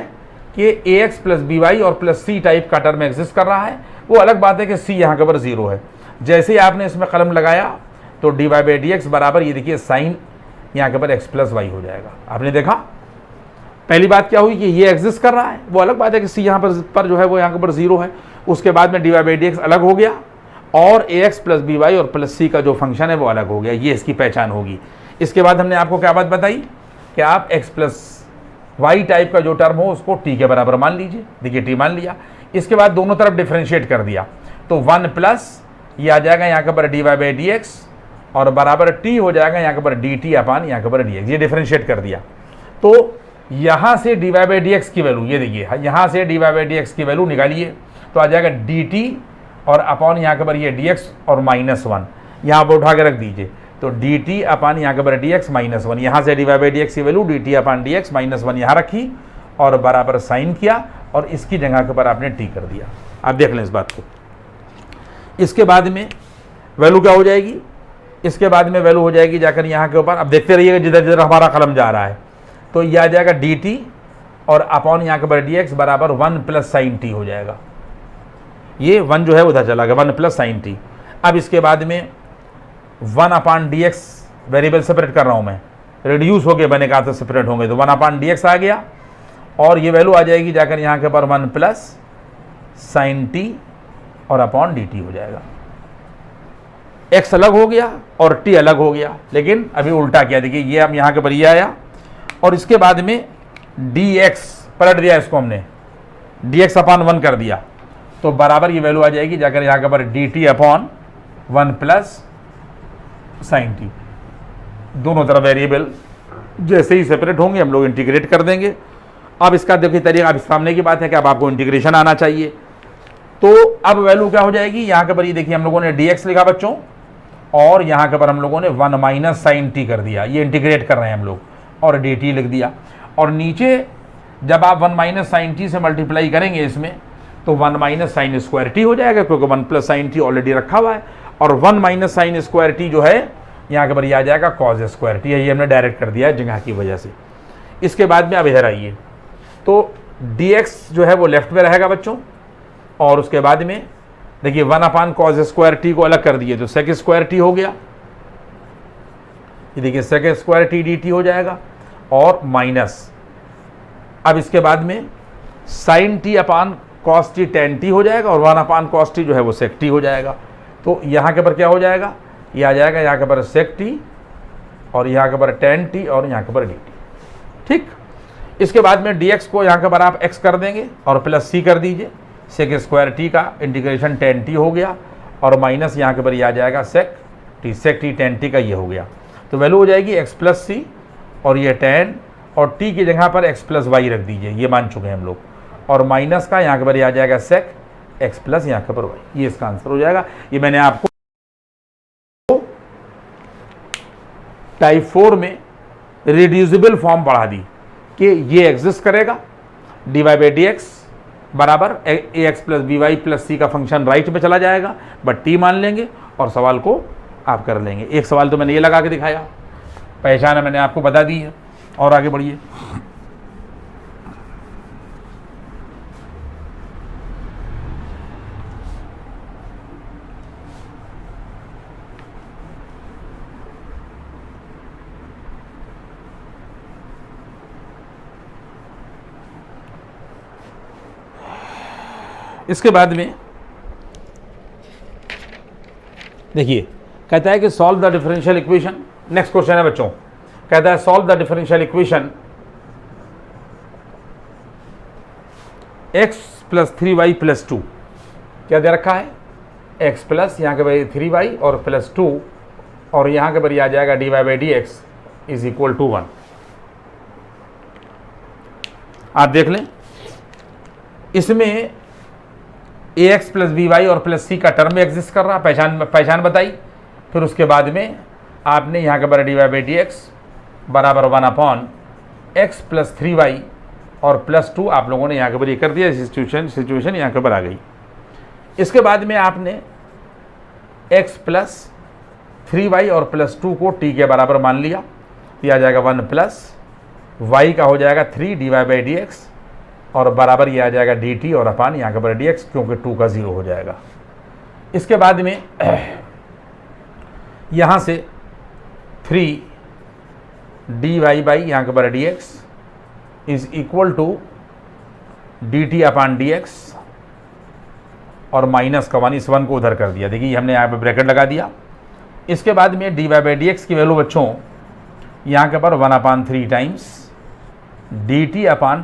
Speaker 1: कि ए एक्स प्लस बी वाई और प्लस सी टाइप का टर्म एग्जिस्ट कर रहा है। वो अलग बात है कि सी यहाँ के ऊपर 0 है। जैसे ही आपने इसमें कलम लगाया तो D Y by D X बराबर ये देखिए साइन यहाँ के ऊपर एक्स प्लस वाई हो जाएगा। आपने देखा पहली बात क्या हुई कि ये एग्जिस्ट कर रहा है। वो अलग बात है कि सी यहाँ पर जो है वो यहाँ के ऊपर 0 है। उसके बाद में D Y by D X अलग हो गया और A X plus B Y और प्लस सी का जो फंक्शन है वो अलग हो गया। ये इसकी पहचान होगी। इसके बाद हमने आपको क्या बात बताई कि आप x प्लस वाई टाइप का जो टर्म हो उसको t के बराबर मान लीजिए। देखिए t मान लिया, इसके बाद दोनों तरफ डिफ्रेंशिएट कर दिया तो 1 प्लस ये आ जाएगा यहाँ के पर dy बाई डी एक्स और बराबर t हो जाएगा यहाँ के पर dt अपान यहाँ के पर dx। ये डिफ्रेंशिएट कर दिया तो यहाँ से dy बाई डी एक्स की वैल्यू, ये देखिए यहाँ से dy बाई डी एक्स की वैल्यू निकालिए तो आ जाएगा dt और अपॉन यहाँ के पर ये dx और -1 यहाँ पर उठा के रख दीजिए तो dt अपान यहाँ के पर dx -1। यहाँ से dy बाई डी एक्स की वैल्यू dt अपान dx -1 यहाँ रखी और बराबर साइन किया और इसकी जगह के ऊपर आपने t कर दिया। आप देख लें इस बात को। इसके बाद में वैल्यू क्या हो जाएगी, इसके बाद में वैल्यू हो जाएगी जाकर यहाँ के ऊपर, अब देखते रहिएगा जिधर जिधर हमारा कलम जा रहा है तो यह आ जाएगा dt और अपॉन यहाँ के ऊपर dx बराबर 1 प्लस साइन t हो जाएगा। ये 1 जो है उधर चला गया 1 प्लस साइन t। अब इसके बाद में 1 अपान डी एक्स वेरिएबल सेपरेट कर रहा हूँ मैं, रिड्यूस हो गए मैंने कहा था सेपरेट होंगे तो 1 अपान डी एक्स आ गया और ये वैल्यू आ जाएगी जाकर यहाँ के पर 1 प्लस साइन टी और अपॉन डी टी हो जाएगा। x अलग हो गया और t अलग हो गया, लेकिन अभी उल्टा किया। देखिए ये हम यहाँ के पर ये आया और इसके बाद में dx पलट दिया, इसको हमने dx अपान 1 कर दिया तो बराबर ये वैल्यू आ जाएगी जाकर यहाँ के पर dt upon 1 plus sign T. दोनों तरफ वेरिएबल जैसे ही सेपरेट होंगे हम लोग इंटीग्रेट कर देंगे। अब इसका देखिए तरीका, अब सामने की बात है कि अब आपको इंटीग्रेशन आना चाहिए तो अब वैल्यू क्या हो जाएगी, यहाँ के पर ये देखिए हम लोगों ने dx लिखा बच्चों और यहाँ के पर हम लोगों ने 1 माइनस साइन टी कर दिया, ये इंटीग्रेट कर रहे हैं हम लोग और dt लिख दिया। और नीचे जब आप 1 माइनस साइन टी से मल्टीप्लाई करेंगे इसमें तो 1 माइनस साइन स्क्वायर टी हो जाएगा क्योंकि 1 प्लस साइन टी ऑलरेडी रखा हुआ है और 1 माइनस साइन स्क्वायर टी जो है यहाँ के पर आ जाएगा कॉज स्क्वायर टी। ये हमने डायरेक्ट कर दिया है जगह की वजह से। इसके बाद में अब इधर आइए तो dx जो है वो लेफ्ट में रहेगा बच्चों और उसके बाद में देखिए 1 अपान कॉज स्क्वायर टी को अलग कर दिए तो सेक स्क्वायर टी हो गया। ये देखिए sec square T D T हो जाएगा और माइनस, अब इसके बाद में sine T upon cos T tan T हो जाएगा और 1 अपान कॉस टी जो है वो सेक टी हो जाएगा। तो यहाँ के पर क्या हो जाएगा, ये आ जाएगा यहाँ के पर सेक टी और यहाँ के पर टेन टी और यहाँ के पर डी टी। ठीक, इसके बाद में dx को यहाँ के पर आप x कर देंगे और प्लस c कर दीजिए, सेक स्क्वायर टी का इंटीग्रेशन टेन टी हो गया और माइनस यहाँ के पर ये आ जाएगा सेक टी टेन टी का ये हो गया। तो वैल्यू हो जाएगी x प्लस सी और ये टेन और t की जगह पर x प्लस वाई रख दीजिए, ये मान चुके हैं हम लोग, और माइनस का यहाँ के पर ये आ जाएगा सेक x प्लस यहाँ के पर वाई। ये इसका आंसर हो जाएगा। ये मैंने आपको टाइप 4 में रिड्यूसिबल फॉर्म पढ़ा दी कि ये एग्जिस्ट करेगा dy बाई डी एक्स बराबर A X plus B Y plus C का फंक्शन राइट में चला जाएगा, बट टी मान लेंगे और सवाल को आप कर लेंगे। एक सवाल तो मैंने ये लगा के दिखाया, पहचान मैंने आपको बता दी है। और आगे बढ़िए। इसके बाद में देखिए कहता है कि solve the differential equation. Next question है बच्चों, कहता है solve the differential equation x plus 3y plus 2। क्या दे रखा है, x प्लस यहाँ के भाई 3y और प्लस 2 और यहाँ के पर आ जाएगा dy by D X is equal to 1। आप देख लें इसमें ax प्लस बी वाई और प्लस सी का टर्म एग्जिस्ट कर रहा, पहचान बताई। फिर उसके बाद में आपने यहाँ के D Y by D X बराबर 1 अपॉन एक्स प्लस 3y और प्लस 2 आप लोगों ने यहाँ के ऊपर ये कर दिया। सिचुएशन यहाँ के ऊपर आ गई। इसके बाद में आपने x प्लस 3y और प्लस 2 को t के बराबर मान लिया, तो आ जाएगा 1 प्लस y का हो जाएगा 3 dy बाई डी एक्स और बराबर ये आ जाएगा dt और अपान यहाँ के ऊपर dx क्योंकि 2 का 0 हो जाएगा। इसके बाद में यहाँ से 3 dy बाई यहाँ के ऊपर dx is equal to dt upon dx और माइनस का 1, इस 1 को उधर कर दिया। देखिए हमने यहाँ पे ब्रैकेट लगा दिया। इसके बाद में dy बाई dx की वैल्यू बच्चों यहाँ के पर 1/3 टाइम्स dt अपान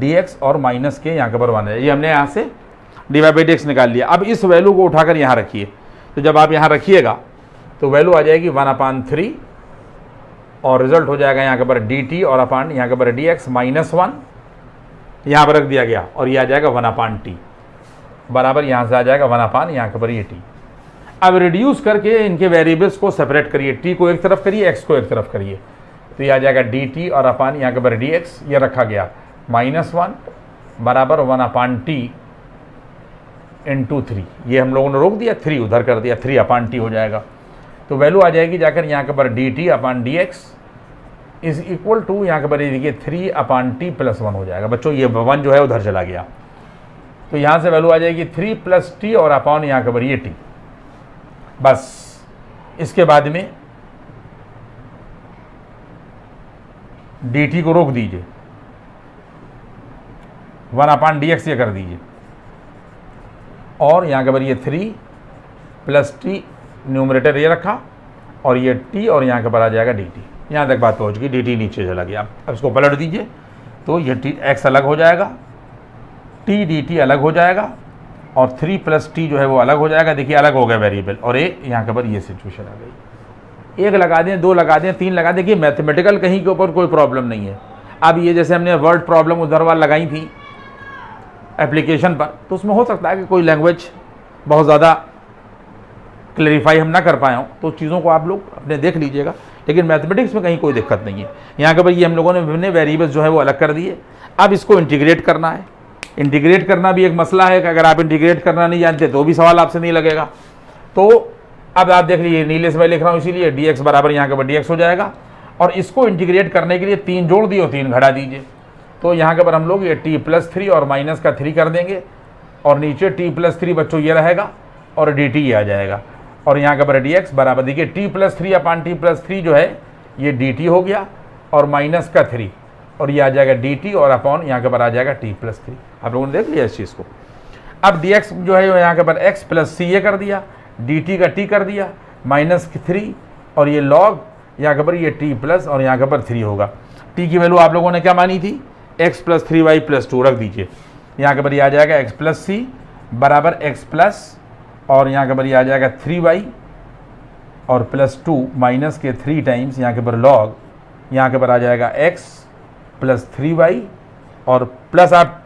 Speaker 1: dx और माइनस के यहाँ के पर 1 है। ये हमने यहाँ से dy/dx निकाल लिया। अब इस वैल्यू को उठाकर यहाँ रखिए, तो जब आप यहाँ रखिएगा तो वैल्यू आ जाएगी 1/3 और रिजल्ट हो जाएगा यहाँ के पर dt और अपान यहाँ के पर dx -1 यहाँ पर रख दिया गया और ये आ जाएगा 1/t बराबर यहाँ से आ जाएगा 1 यहाँ के पर ये t। अब रिड्यूस करके इनके वेरिएबल्स को सेपरेट करिए, t को एक तरफ करिए, x को एक तरफ करिए, तो ये आ जाएगा dt और अपान यहाँ के पर dx, ये रखा गया -1 बराबर 1/t इंटू 3। ये हम लोगों ने रोक दिया, 3 उधर कर दिया, 3/t हो जाएगा। तो वैल्यू आ जाएगी जाकर यहाँ के पर dt upon dx is equal to यहाँ के पर देखिए 3/t + 1 हो जाएगा। बच्चों ये 1 जो है उधर चला गया, तो यहाँ से वैल्यू आ जाएगी 3 + t और अपान यहाँ के पर ये t। बस इसके बाद में dt को रोक दीजिए, 1/dx ये कर दीजिए और यहाँ के पर ये 3 + t न्यूमरेटर ये रखा और ये t और यहाँ के पर आ जाएगा dt। यहाँ तक बात पहुँच गई, dt नीचे चला गया। अब इसको पलट दीजिए तो ये x अलग हो जाएगा, t dt अलग हो जाएगा और 3 + t जो है वो अलग हो जाएगा। देखिए अलग हो गया वेरिएबल और यहाँ के पर ये सिचुएशन आ गई। 1 लगा दें, 2 लगा दें, 3 लगा दें, देखिए मैथमेटिकल कहीं के ऊपर कोई प्रॉब्लम नहीं है। अब ये जैसे हमने वर्ड प्रॉब्लम उधर वाल लगाई थी एप्लीकेशन पर, तो उसमें हो सकता है कि कोई लैंग्वेज बहुत ज़्यादा क्लैरिफाई हम ना कर पाए हों, तो चीज़ों को आप लोग अपने देख लीजिएगा, लेकिन मैथमेटिक्स में कहीं कोई दिक्कत नहीं है। यहाँ के पर ये हम लोगों ने विभिन्न वेरिएबल्स जो है वो अलग कर दिए। अब इसको इंटीग्रेट करना है। इंटीग्रेट करना भी एक मसला है कि अगर आप इंटीग्रेट करना नहीं जानते तो भी सवाल आपसे नहीं लगेगा। तो अब आप देख लीजिए, नीले से मैं लिख रहा हूँ इसीलिए dx बराबर यहाँ के पर dx हो जाएगा और इसको इंटीग्रेट करने के लिए 3 जोड़ दिए और 3 घटा दीजिए। तो यहाँ के पर हम लोग ये t + 3 और माइनस का 3 कर देंगे और नीचे t + 3 बच्चों ये रहेगा और dt ये आ जाएगा और यहाँ के पर dx बराबर देखिए t + 3/t + 3 जो है ये dt हो गया और माइनस का 3 और ये आ जाएगा dt और अपॉन यहाँ के पर आ जाएगा t + 3। आप लोगों ने देख लिया इस चीज़ को। अब dx जो है यहाँ के पर x + c ये कर दिया, dt का t कर दिया -3 और ये log यहाँ के पर ये t प्लस और यहाँ के पर 3 होगा। t की वैल्यू आप लोगों ने क्या मानी थी, x + 3y + 2 रख दीजिए। यहाँ के पर ये आ जाएगा x + c बराबर x प्लस और यहाँ के पर ये आ जाएगा 3y और +2 माइनस के 3 टाइम्स यहाँ के पर log यहाँ के पर आ जाएगा x + 3y और प्लस आप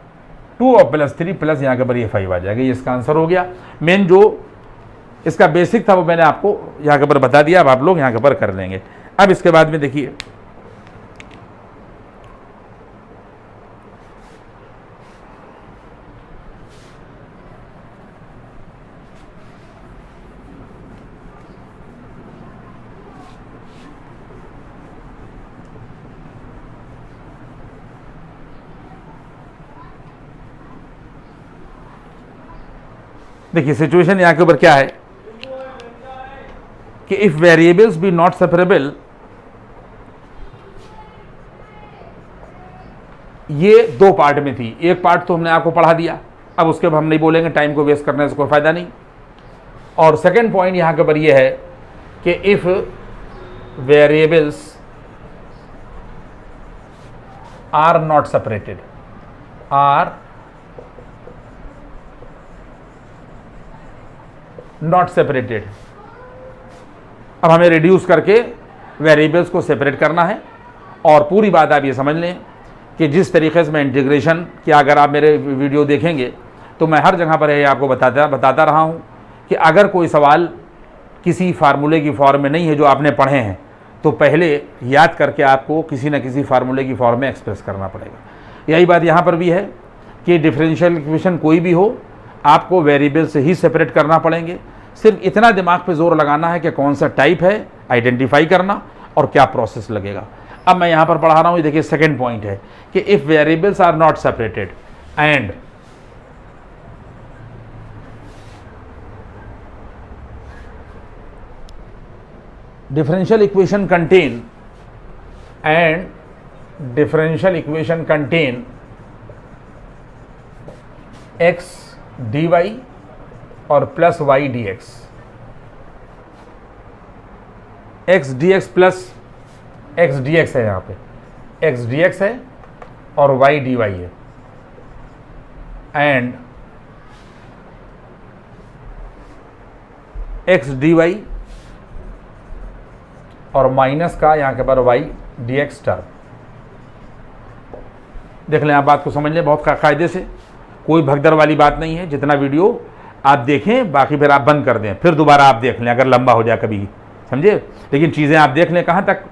Speaker 1: 2 और +3 प्लस यहाँ के पर ये 5 आ जाएगा। ये इसका आंसर हो गया। मेन जो इसका बेसिक था वो मैंने आपको यहाँ के पर बता दिया, अब आप लोग यहाँ के पर कर लेंगे। अब इसके बाद में देखिए सिचुएशन यहाँ के ऊपर क्या है कि if variables be not separable, ये 2 पार्ट में थी। एक पार्ट तो हमने आपको पढ़ा दिया, अब उसके बाद हम नहीं बोलेंगे, टाइम को वेस्ट करने से कोई फायदा नहीं। और सेकंड पॉइंट यहाँ के ऊपर ये है कि if variables are not separated, not separated. अब हमें रिड्यूस करके वेरिएबल्स को सेपरेट करना है और पूरी बात आप ये समझ लें कि जिस तरीके से मैं इंटीग्रेशन की, अगर आप मेरे वीडियो देखेंगे तो मैं हर जगह पर ये आपको बताता रहा हूँ कि अगर कोई सवाल किसी फार्मूले की फॉर्म में नहीं है जो आपने पढ़े हैं, तो पहले याद करके आपको किसी न किसी फार्मूले की फॉर्म में एक्सप्रेस करना पड़ेगा। यही बात यहाँ पर भी है कि डिफरेंशियल इक्वेशन कोई भी हो, आपको वेरिएबल से ही सेपरेट करना पड़ेंगे। सिर्फ इतना दिमाग पे जोर लगाना है कि कौन सा टाइप है, आइडेंटिफाई करना और क्या प्रोसेस लगेगा। अब मैं यहाँ पर पढ़ा रहा हूँ, ये देखिए सेकंड पॉइंट है कि if variables are not separated and differential equation contain x dy और plus y dx, x dx plus X D X है, यहाँ पे एक्स डी एक्स है और वाई डी वाई है, एंड एक्स डी वाई और माइनस का यहाँ के पर वाई डी एक्स टर्म। देख लें, आप बात को समझ लें बहुत कायदे से, कोई भगदड़ वाली बात नहीं है। जितना वीडियो आप देखें बाकी फिर आप बंद कर दें, फिर दोबारा आप देख लें अगर लंबा हो जाए कभी, समझे। लेकिन चीज़ें आप देख लें, कहाँ तक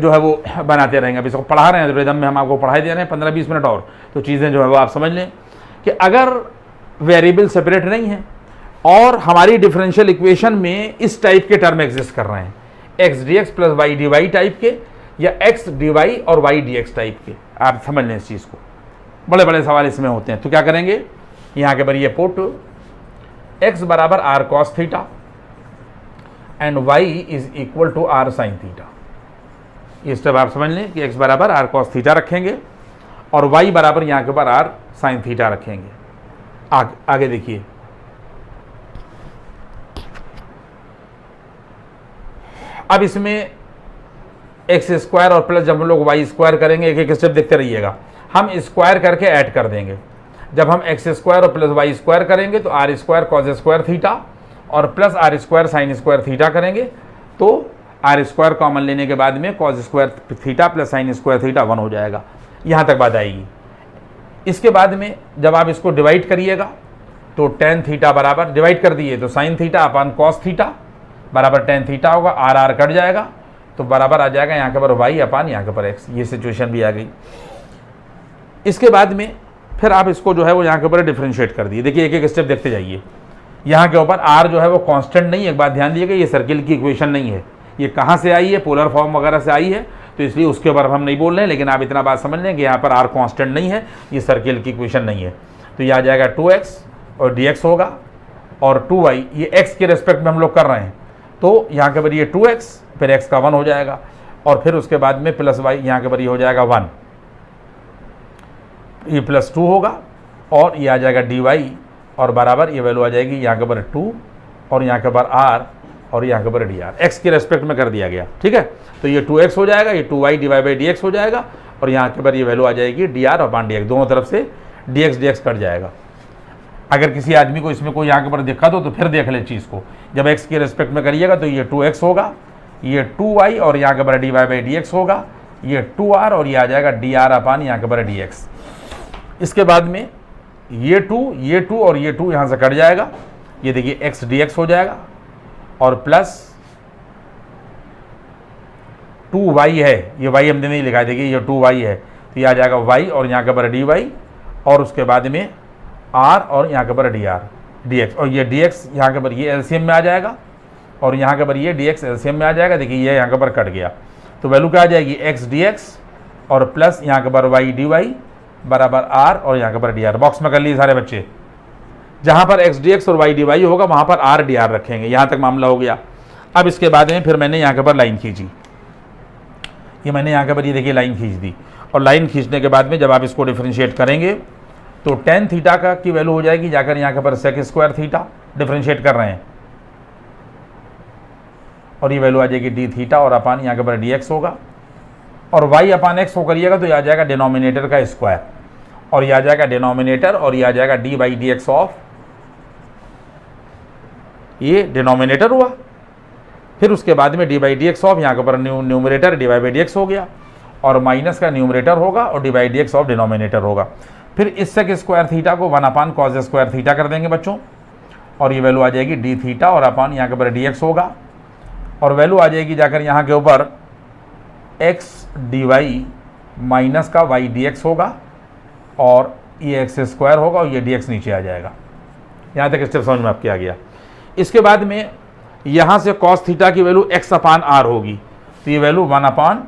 Speaker 1: जो है वो बनाते रहेंगे। अभी इसको पढ़ा रहे हैं रिदम में, हम आपको पढ़ाई दे रहे हैं 15-20 मिनट और, तो चीज़ें जो है वो आप समझ लें कि अगर वेरिएबल सेपरेट नहीं है और हमारी डिफरेंशियल इक्वेशन में इस टाइप के टर्म एग्जिस्ट कर रहे हैं, X D X plus Y D Y type के या एक्स डी वाई और वाई डी एक्स टाइप के, आप समझ लें इस चीज़ को। बड़े बड़े सवाल इसमें होते हैं, तो क्या करेंगे, यहाँ के बार ये पुट x बराबर R cos theta and y is equal to R sine theta. ये स्टेप आप समझ लें कि x बराबर आर कॉस थीटा रखेंगे और y बराबर यहाँ के ऊपर आर साइन थीटा रखेंगे। आगे देखिए, अब इसमें एक्स स्क्वायर और प्लस जब हम लोग वाई स्क्वायर करेंगे, एक एक स्टेप देखते रहिएगा, हम स्क्वायर करके ऐड कर देंगे। जब हम एक्स स्क्वायर और प्लस वाई स्क्वायर करेंगे तो R square cos square theta और plus R square sine square theta करेंगे, तो आर स्क्वायर कॉमन लेने के बाद में cos square theta plus sine square theta 1 हो जाएगा। यहाँ तक बात आएगी। इसके बाद में जब आप इसको डिवाइड करिएगा तो टेन थीटा बराबर, डिवाइड कर दिए तो sine theta upon cos theta बराबर टेन थीटा होगा, आर आर कट जाएगा तो बराबर आ जाएगा यहाँ के पर वाई अपान यहाँ के पर एक्स। ये सिचुएशन भी आ गई। इसके बाद में फिर आप इसको जो है वो यहाँ के ऊपर डिफ्रेंशिएट कर दिए। देखिए एक एक स्टेप देखते जाइए। यहाँ के ऊपर आर जो है वो कांस्टेंट नहीं है, एक बात ध्यान दिएगा, ये सर्किल की इक्वेशन नहीं है। ये कहाँ से आई है, पोलर फॉर्म वगैरह से आई है, तो इसलिए उसके ऊपर हम नहीं बोल रहे हैं। लेकिन आप इतना बात समझ लें कि यहाँ पर आर कांस्टेंट नहीं है, ये सर्किल की इक्वेशन नहीं है। तो ये आ जाएगा 2x और dx होगा और 2y, ये x के रेस्पेक्ट में हम लोग कर रहे हैं, तो यहाँ के ऊपर ये 2x फिर x का 1 हो जाएगा और फिर उसके बाद में प्लस y, यहाँ के ऊपर ये हो जाएगा 1, ये प्लस 2 होगा और ये आ जाएगा dy और बराबर ये वैल्यू आ जाएगी यहाँ के ऊपर 2 और यहाँ के ऊपर r और यहाँ के ऊपर dr, x के रेस्पेक्ट में कर दिया गया। ठीक है, तो ये 2x हो जाएगा, ये 2y डिवाइड बाई dx हो जाएगा और यहाँ के ऊपर ये वैल्यू आ जाएगी dr अपान dx, दोनों तरफ से dx dx कट जाएगा। अगर किसी आदमी को इसमें कोई यहाँ के ऊपर दिक्कत हो तो फिर देख ले चीज़ को। जब x के रेस्पेक्ट में करिएगा तो ये 2x होगा, ये 2y और यहाँ के ऊपर dy बाई dx होगा, ये 2r और ये आ जाएगा dr अपान यहाँ के ऊपर dx। इसके बाद में ये 2 और ये 2 यहाँ से कट जाएगा, ये देखिए x dx हो जाएगा और प्लस 2y है, ये y हमने नहीं लिखा है, देखिए ये 2y है, तो ये आ जाएगा y और यहाँ के ऊपर dy और उसके बाद में r और यहाँ के ऊपर dx और ये dx यहाँ के ऊपर ये एलसीएम में आ जाएगा और यहाँ के ऊपर ये dx एलसीएम में आ जाएगा। देखिए ये यहाँ के ऊपर कट गया, तो वैल्यू क्या आ जाएगी x dx और प्लस यहाँ के ऊपर y dy बराबर r और यहाँ के ऊपर dr। बॉक्स में कर लिए सारे बच्चे, जहाँ पर x dx और y dy होगा वहाँ पर r dr रखेंगे। यहाँ तक मामला हो गया। अब इसके बाद में फिर मैंने यहाँ के ऊपर लाइन खींची, ये मैंने यहाँ के ऊपर ये देखिए लाइन खींच दी और लाइन खींचने के बाद में जब आप इसको डिफ्रेंशिएट करेंगे तो टेन थीटा का की वैल्यू हो जाएगी जाकर यहाँ के ऊपर सेक स्क्वायर थीटा, डिफ्रेंशिएट कर रहे हैं, और ये वैल्यू आ जाएगी डी थीटा और अपान यहाँ के ऊपर डी एक्स होगा और y अपान एक्स हो करिएगा तो ये आ जाएगा डिनोमिनेटर का स्क्वायर और ये आ जाएगा डिनोमिनेटर और ये आ जाएगा D by D x of, ये डिनोमिनेटर हुआ। फिर उसके बाद में D by D x of यहाँ के ऊपर numerator D by D x हो गया और माइनस का न्यूमरेटर होगा और D by D x of denominator होगा। फिर इस सेक स्क्वायर थीटा को 1 अपान कॉस स्क्वायर थीटा कर देंगे बच्चों और ये वैल्यू आ जाएगी डी थीटा और अपान यहाँ के ऊपर डी एक्स होगा और वैल्यू आ जाएगी जाकर यहाँ के ऊपर एक्स डी वाई माइनस का वाई डी एक्स होगा और ये एक्स स्क्वायर होगा और ये डी एक्स नीचे आ जाएगा। यहाँ तक स्टेप समझ में आपके आ गया। इसके बाद में यहाँ से कॉस थीटा की वैल्यू एक्स अपान आर होगी, तो ये वैल्यू 1 अपान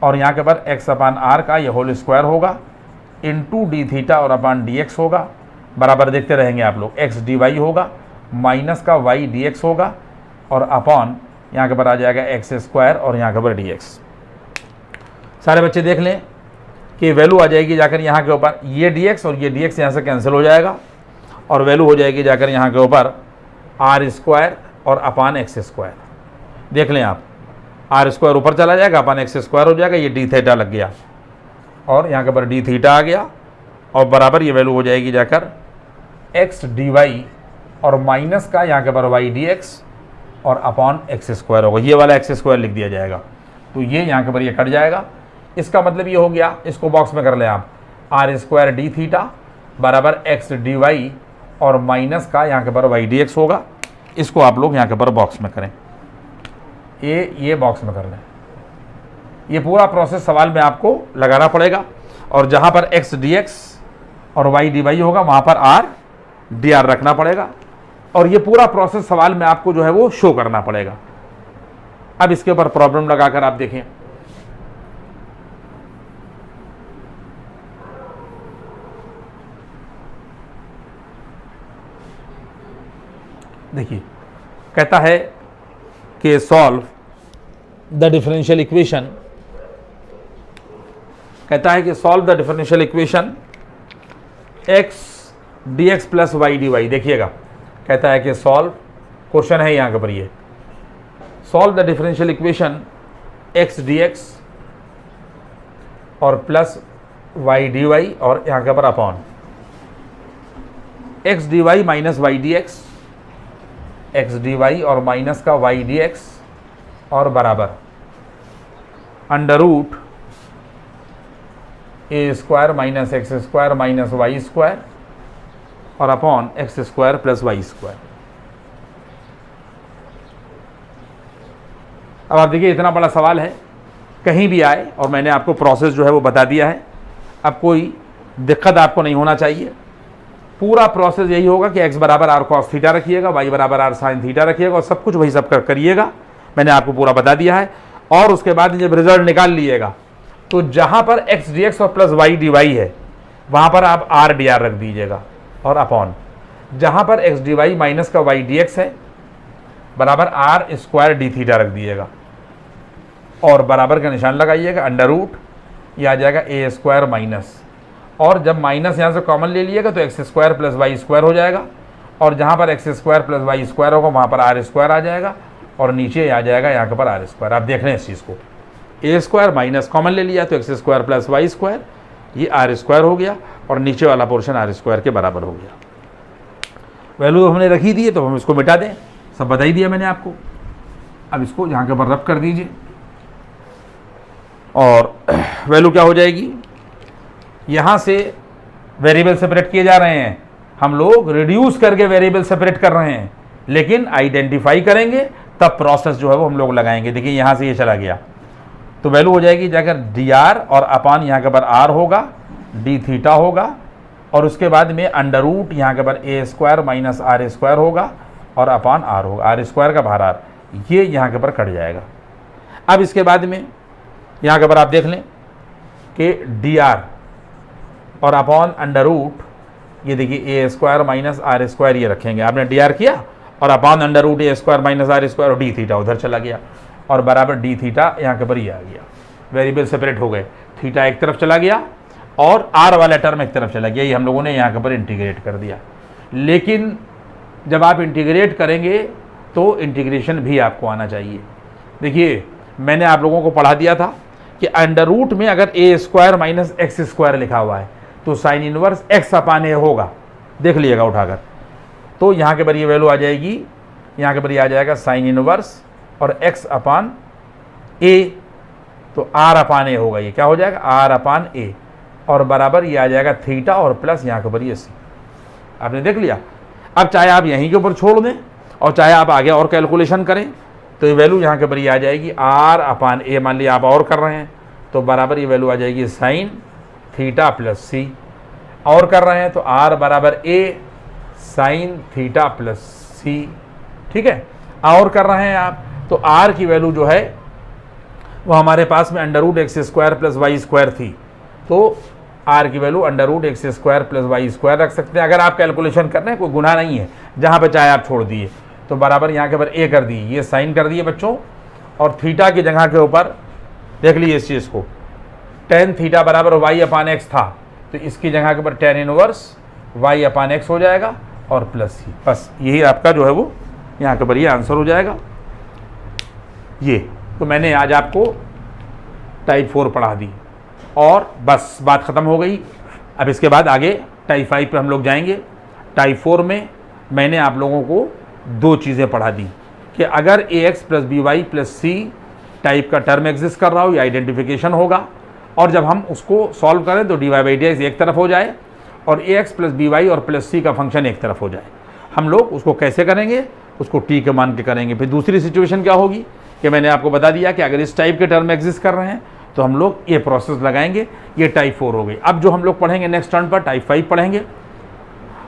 Speaker 1: और यहाँ के ऊपर एक्स अपान आर का ये होल स्क्वायर होगा इंटू डी थीटा और अपान डी एक्स होगा, बराबर देखते रहेंगे आप लोग, एक्स डी वाई होगा माइनस का वाई डी एक्स होगा और अपॉन यहाँ के ऊपर आ जाएगा एक्स स्क्वायर और यहाँ के ऊपर डी एक्स। सारे बच्चे देख लें कि वैल्यू आ जाएगी जाकर यहाँ के ऊपर ये डी एक्स और ये डी एक्स यहाँ से कैंसिल हो जाएगा और वैल्यू हो जाएगी जाकर यहाँ के ऊपर आर स्क्वायर और अपान एक्स स्क्वायर। देख लें आप, आर स्क्वायर ऊपर चला जाएगा, अपन एक्स स्क्वायर हो जाएगा, ये डी थीटा लग गया और यहाँ के ऊपर डी थीटा आ गया और बराबर ये वैल्यू हो जाएगी जाकर एक्स डी वाई और माइनस का यहाँ के ऊपर वाई डी एक्स और अपॉन एक्स स्क्वायर होगा, ये वाला एक्स स्क्वायर लिख दिया जाएगा। तो ये यहाँ के ऊपर ये कट जाएगा। इसका मतलब ये हो गया, इसको बॉक्स में कर लें आप, आर स्क्वायर डी थीटा बराबर एक्स डी वाई और माइनस का यहाँ के ऊपर वाई डी एक्स होगा। इसको आप लोग यहाँ के ऊपर बॉक्स में करें, ये बॉक्स में कर लें। ये पूरा प्रोसेस सवाल में आपको लगाना पड़ेगा और जहाँ पर एक्स डी एक्स और वाई डी वाई होगा वहाँ पर आर डी आर रखना पड़ेगा और ये पूरा प्रोसेस सवाल में आपको जो है वो शो करना पड़ेगा। अब इसके ऊपर प्रॉब्लम लगाकर आप देखें। देखिए, कहता है कि सॉल्व द डिफरेंशियल इक्वेशन, कहता है कि solve the differential equation X D X plus Y D Y. देखिएगा, कहता है कि सॉल्व, क्वेश्चन है यहाँ के पर, ये solve the differential equation X D X और प्लस वाई डी वाई और यहाँ के पर upon X D Y minus Y D X, X D Y और माइनस का वाई डी एक्स और बराबर under root A square minus X square minus Y square और upon X square plus Y square. अब आप देखिए, इतना बड़ा सवाल है, कहीं भी आए और मैंने आपको प्रोसेस जो है वो बता दिया है। अब कोई दिक्कत आपको नहीं होना चाहिए। पूरा प्रोसेस यही होगा कि x बराबर आर कॉस थीटा रखिएगा, y बराबर आर साइन थीटा रखिएगा और सब कुछ वही सब करिएगा। मैंने आपको पूरा बता दिया है। और उसके बाद जब रिजल्ट निकाल लिएगा तो जहाँ पर एक्स डी एक्स और प्लस वाई डी वाई है वहाँ पर आप आर डी आर रख दीजिएगा और अपॉन जहाँ पर एक्स डी वाई माइनस का वाई डी एक्स है बराबर आर स्क्वायर डी थीटा रख दीजिएगा और बराबर का निशान लगाइएगा, अंडर रूट ये आ जाएगा ए स्क्वायर माइनस, और जब माइनस यहाँ से कॉमन ले लिएगा तो X square plus Y square हो जाएगा और जहाँ पर X square plus Y square होगा वहाँ पर आर स्क्वायर आ जाएगा और नीचे आ जाएगा यहाँ के पर आर स्क्वायर। आप देख रहे हैं इस चीज़ को, ए स्क्वायर माइनस कॉमन ले लिया तो X square plus Y square, ये आर स्क्वायर हो गया और नीचे वाला पोर्शन आर स्क्वायर के बराबर हो गया। वैल्यू हमने रखी दी है तो हम इसको मिटा दें, सब बता ही दिया मैंने आपको। अब इसको यहाँ के ऊपर रब कर दीजिए और वैल्यू क्या हो जाएगी, यहाँ से वेरिएबल सेपरेट किए जा रहे हैं, हम लोग रिड्यूस करके वेरिएबल सेपरेट कर रहे हैं, लेकिन आइडेंटिफाई करेंगे तब प्रोसेस जो है वो हम लोग लगाएंगे। देखिए यहाँ से ये चला गया तो वैल्यू हो जाएगी जाकर डी आर और अपान यहाँ के पर आर होगा, डी थीटा होगा और उसके बाद में अंडर रूट यहाँ के पर ए स्क्वायर माइनस आर स्क्वायर होगा और अपान आर होगा, आर स्क्वायर का बाहर आर, ये यहाँ के पर कट जाएगा। अब इसके बाद में यहाँ के पर आप देख लें कि डी आर और अपॉन अंडर रूट, ये देखिए A square minus R square ये रखेंगे, आपने डी आर किया और upon under root A square minus R square और डी थीटा उधर चला गया और बराबर डी थीटा यहाँ के पर ये आ गया। वेरिएबल सेपरेट हो गए, थीटा एक तरफ चला गया और आर वाला टर्म एक तरफ चला गया, ये हम लोगों ने यहाँ के पर इंटीग्रेट कर दिया। लेकिन जब आप इंटीग्रेट करेंगे तो इंटीग्रेशन भी आपको आना चाहिए। देखिए मैंने आप लोगों को पढ़ा दिया था कि अंडर रूट में अगर ए स्क्वायर माइनस एक्स स्क्वायर लिखा हुआ है तो साइन इनवर्स एक्स अपान ए होगा, देख लीजिएगा उठाकर। तो यहाँ के पर ये वैल्यू आ जाएगी, यहाँ के पर ये आ जाएगा साइन इनवर्स और एक्स अपान ए, तो आर अपान ए होगा, ये क्या हो जाएगा आर अपान ए और बराबर ये आ जाएगा थीटा और प्लस यहाँ के ऊपर ये सी। आपने देख लिया। अब चाहे आप यहीं के ऊपर छोड़ दें और चाहे आप आगे और कैलकुलेशन करें तो ये वैल्यू यहाँ के ऊपर ये आ जाएगी आर अपान ए, मान लिया आप और कर रहे हैं तो बराबर ये वैल्यू आ जाएगी साइन थीटा प्लस सी, और कर रहे हैं तो आर बराबर ए साइन थीटा प्लस सी, ठीक है। और कर रहे हैं आप तो आर की वैल्यू जो है वो हमारे पास में under root X square plus Y square थी, तो आर की value under root X square plus Y square रख सकते हैं। अगर आप कैलकुलेशन कर रहे हैं कोई गुनाह नहीं है, जहाँ पे चाहे आप छोड़ दिए तो बराबर यहाँ के ऊपर ए कर दिए, ये साइन कर दिए बच्चों, और थीटा की जगह के ऊपर देख लीजिए इस चीज़ को, टेन थीटा बराबर वाई अपान एक्स था तो इसकी जगह के ऊपर टेन इनवर्स वाई अपान एक्स हो जाएगा और प्लस सी, बस यही आपका जो है वो यहाँ के ऊपर ये आंसर हो जाएगा। ये तो मैंने आज आपको टाइप 4 पढ़ा दी और बस बात ख़त्म हो गई। अब इसके बाद आगे टाइप 5 पे हम लोग जाएंगे। टाइप 4 में मैंने आप लोगों को 2 चीज़ें पढ़ा दी कि अगर ax + by + c टाइप का टर्म एग्जिस्ट कर रहा हो, ये आइडेंटिफिकेशन होगा, और जब हम उसको सॉल्व करें तो dy/dx एक तरफ हो जाए और ax + by और +c का फंक्शन एक तरफ हो जाए। हम लोग उसको कैसे करेंगे, उसको t के मान के करेंगे। फिर दूसरी सिचुएशन क्या होगी कि मैंने आपको बता दिया कि अगर इस टाइप के टर्म एग्जिस्ट कर रहे हैं तो हम लोग ये प्रोसेस लगाएंगे। ये टाइप 4 हो गई। अब जो हम लोग पढ़ेंगे नेक्स्ट टर्न पर टाइप 5 पढ़ेंगे,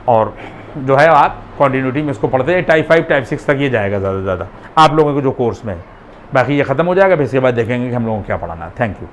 Speaker 1: और जो है आप कॉन्टीन्यूटी में इसको पढ़ते हैं। टाइप 5 टाइप 6 तक ये जाएगा ज़्यादा से ज़्यादा आप लोगों के जो कोर्स में है। बाकी ये ख़त्म हो जाएगा, फिर इसके बाद देखेंगे कि हम लोगों को क्या पढ़ाना है। Thank you.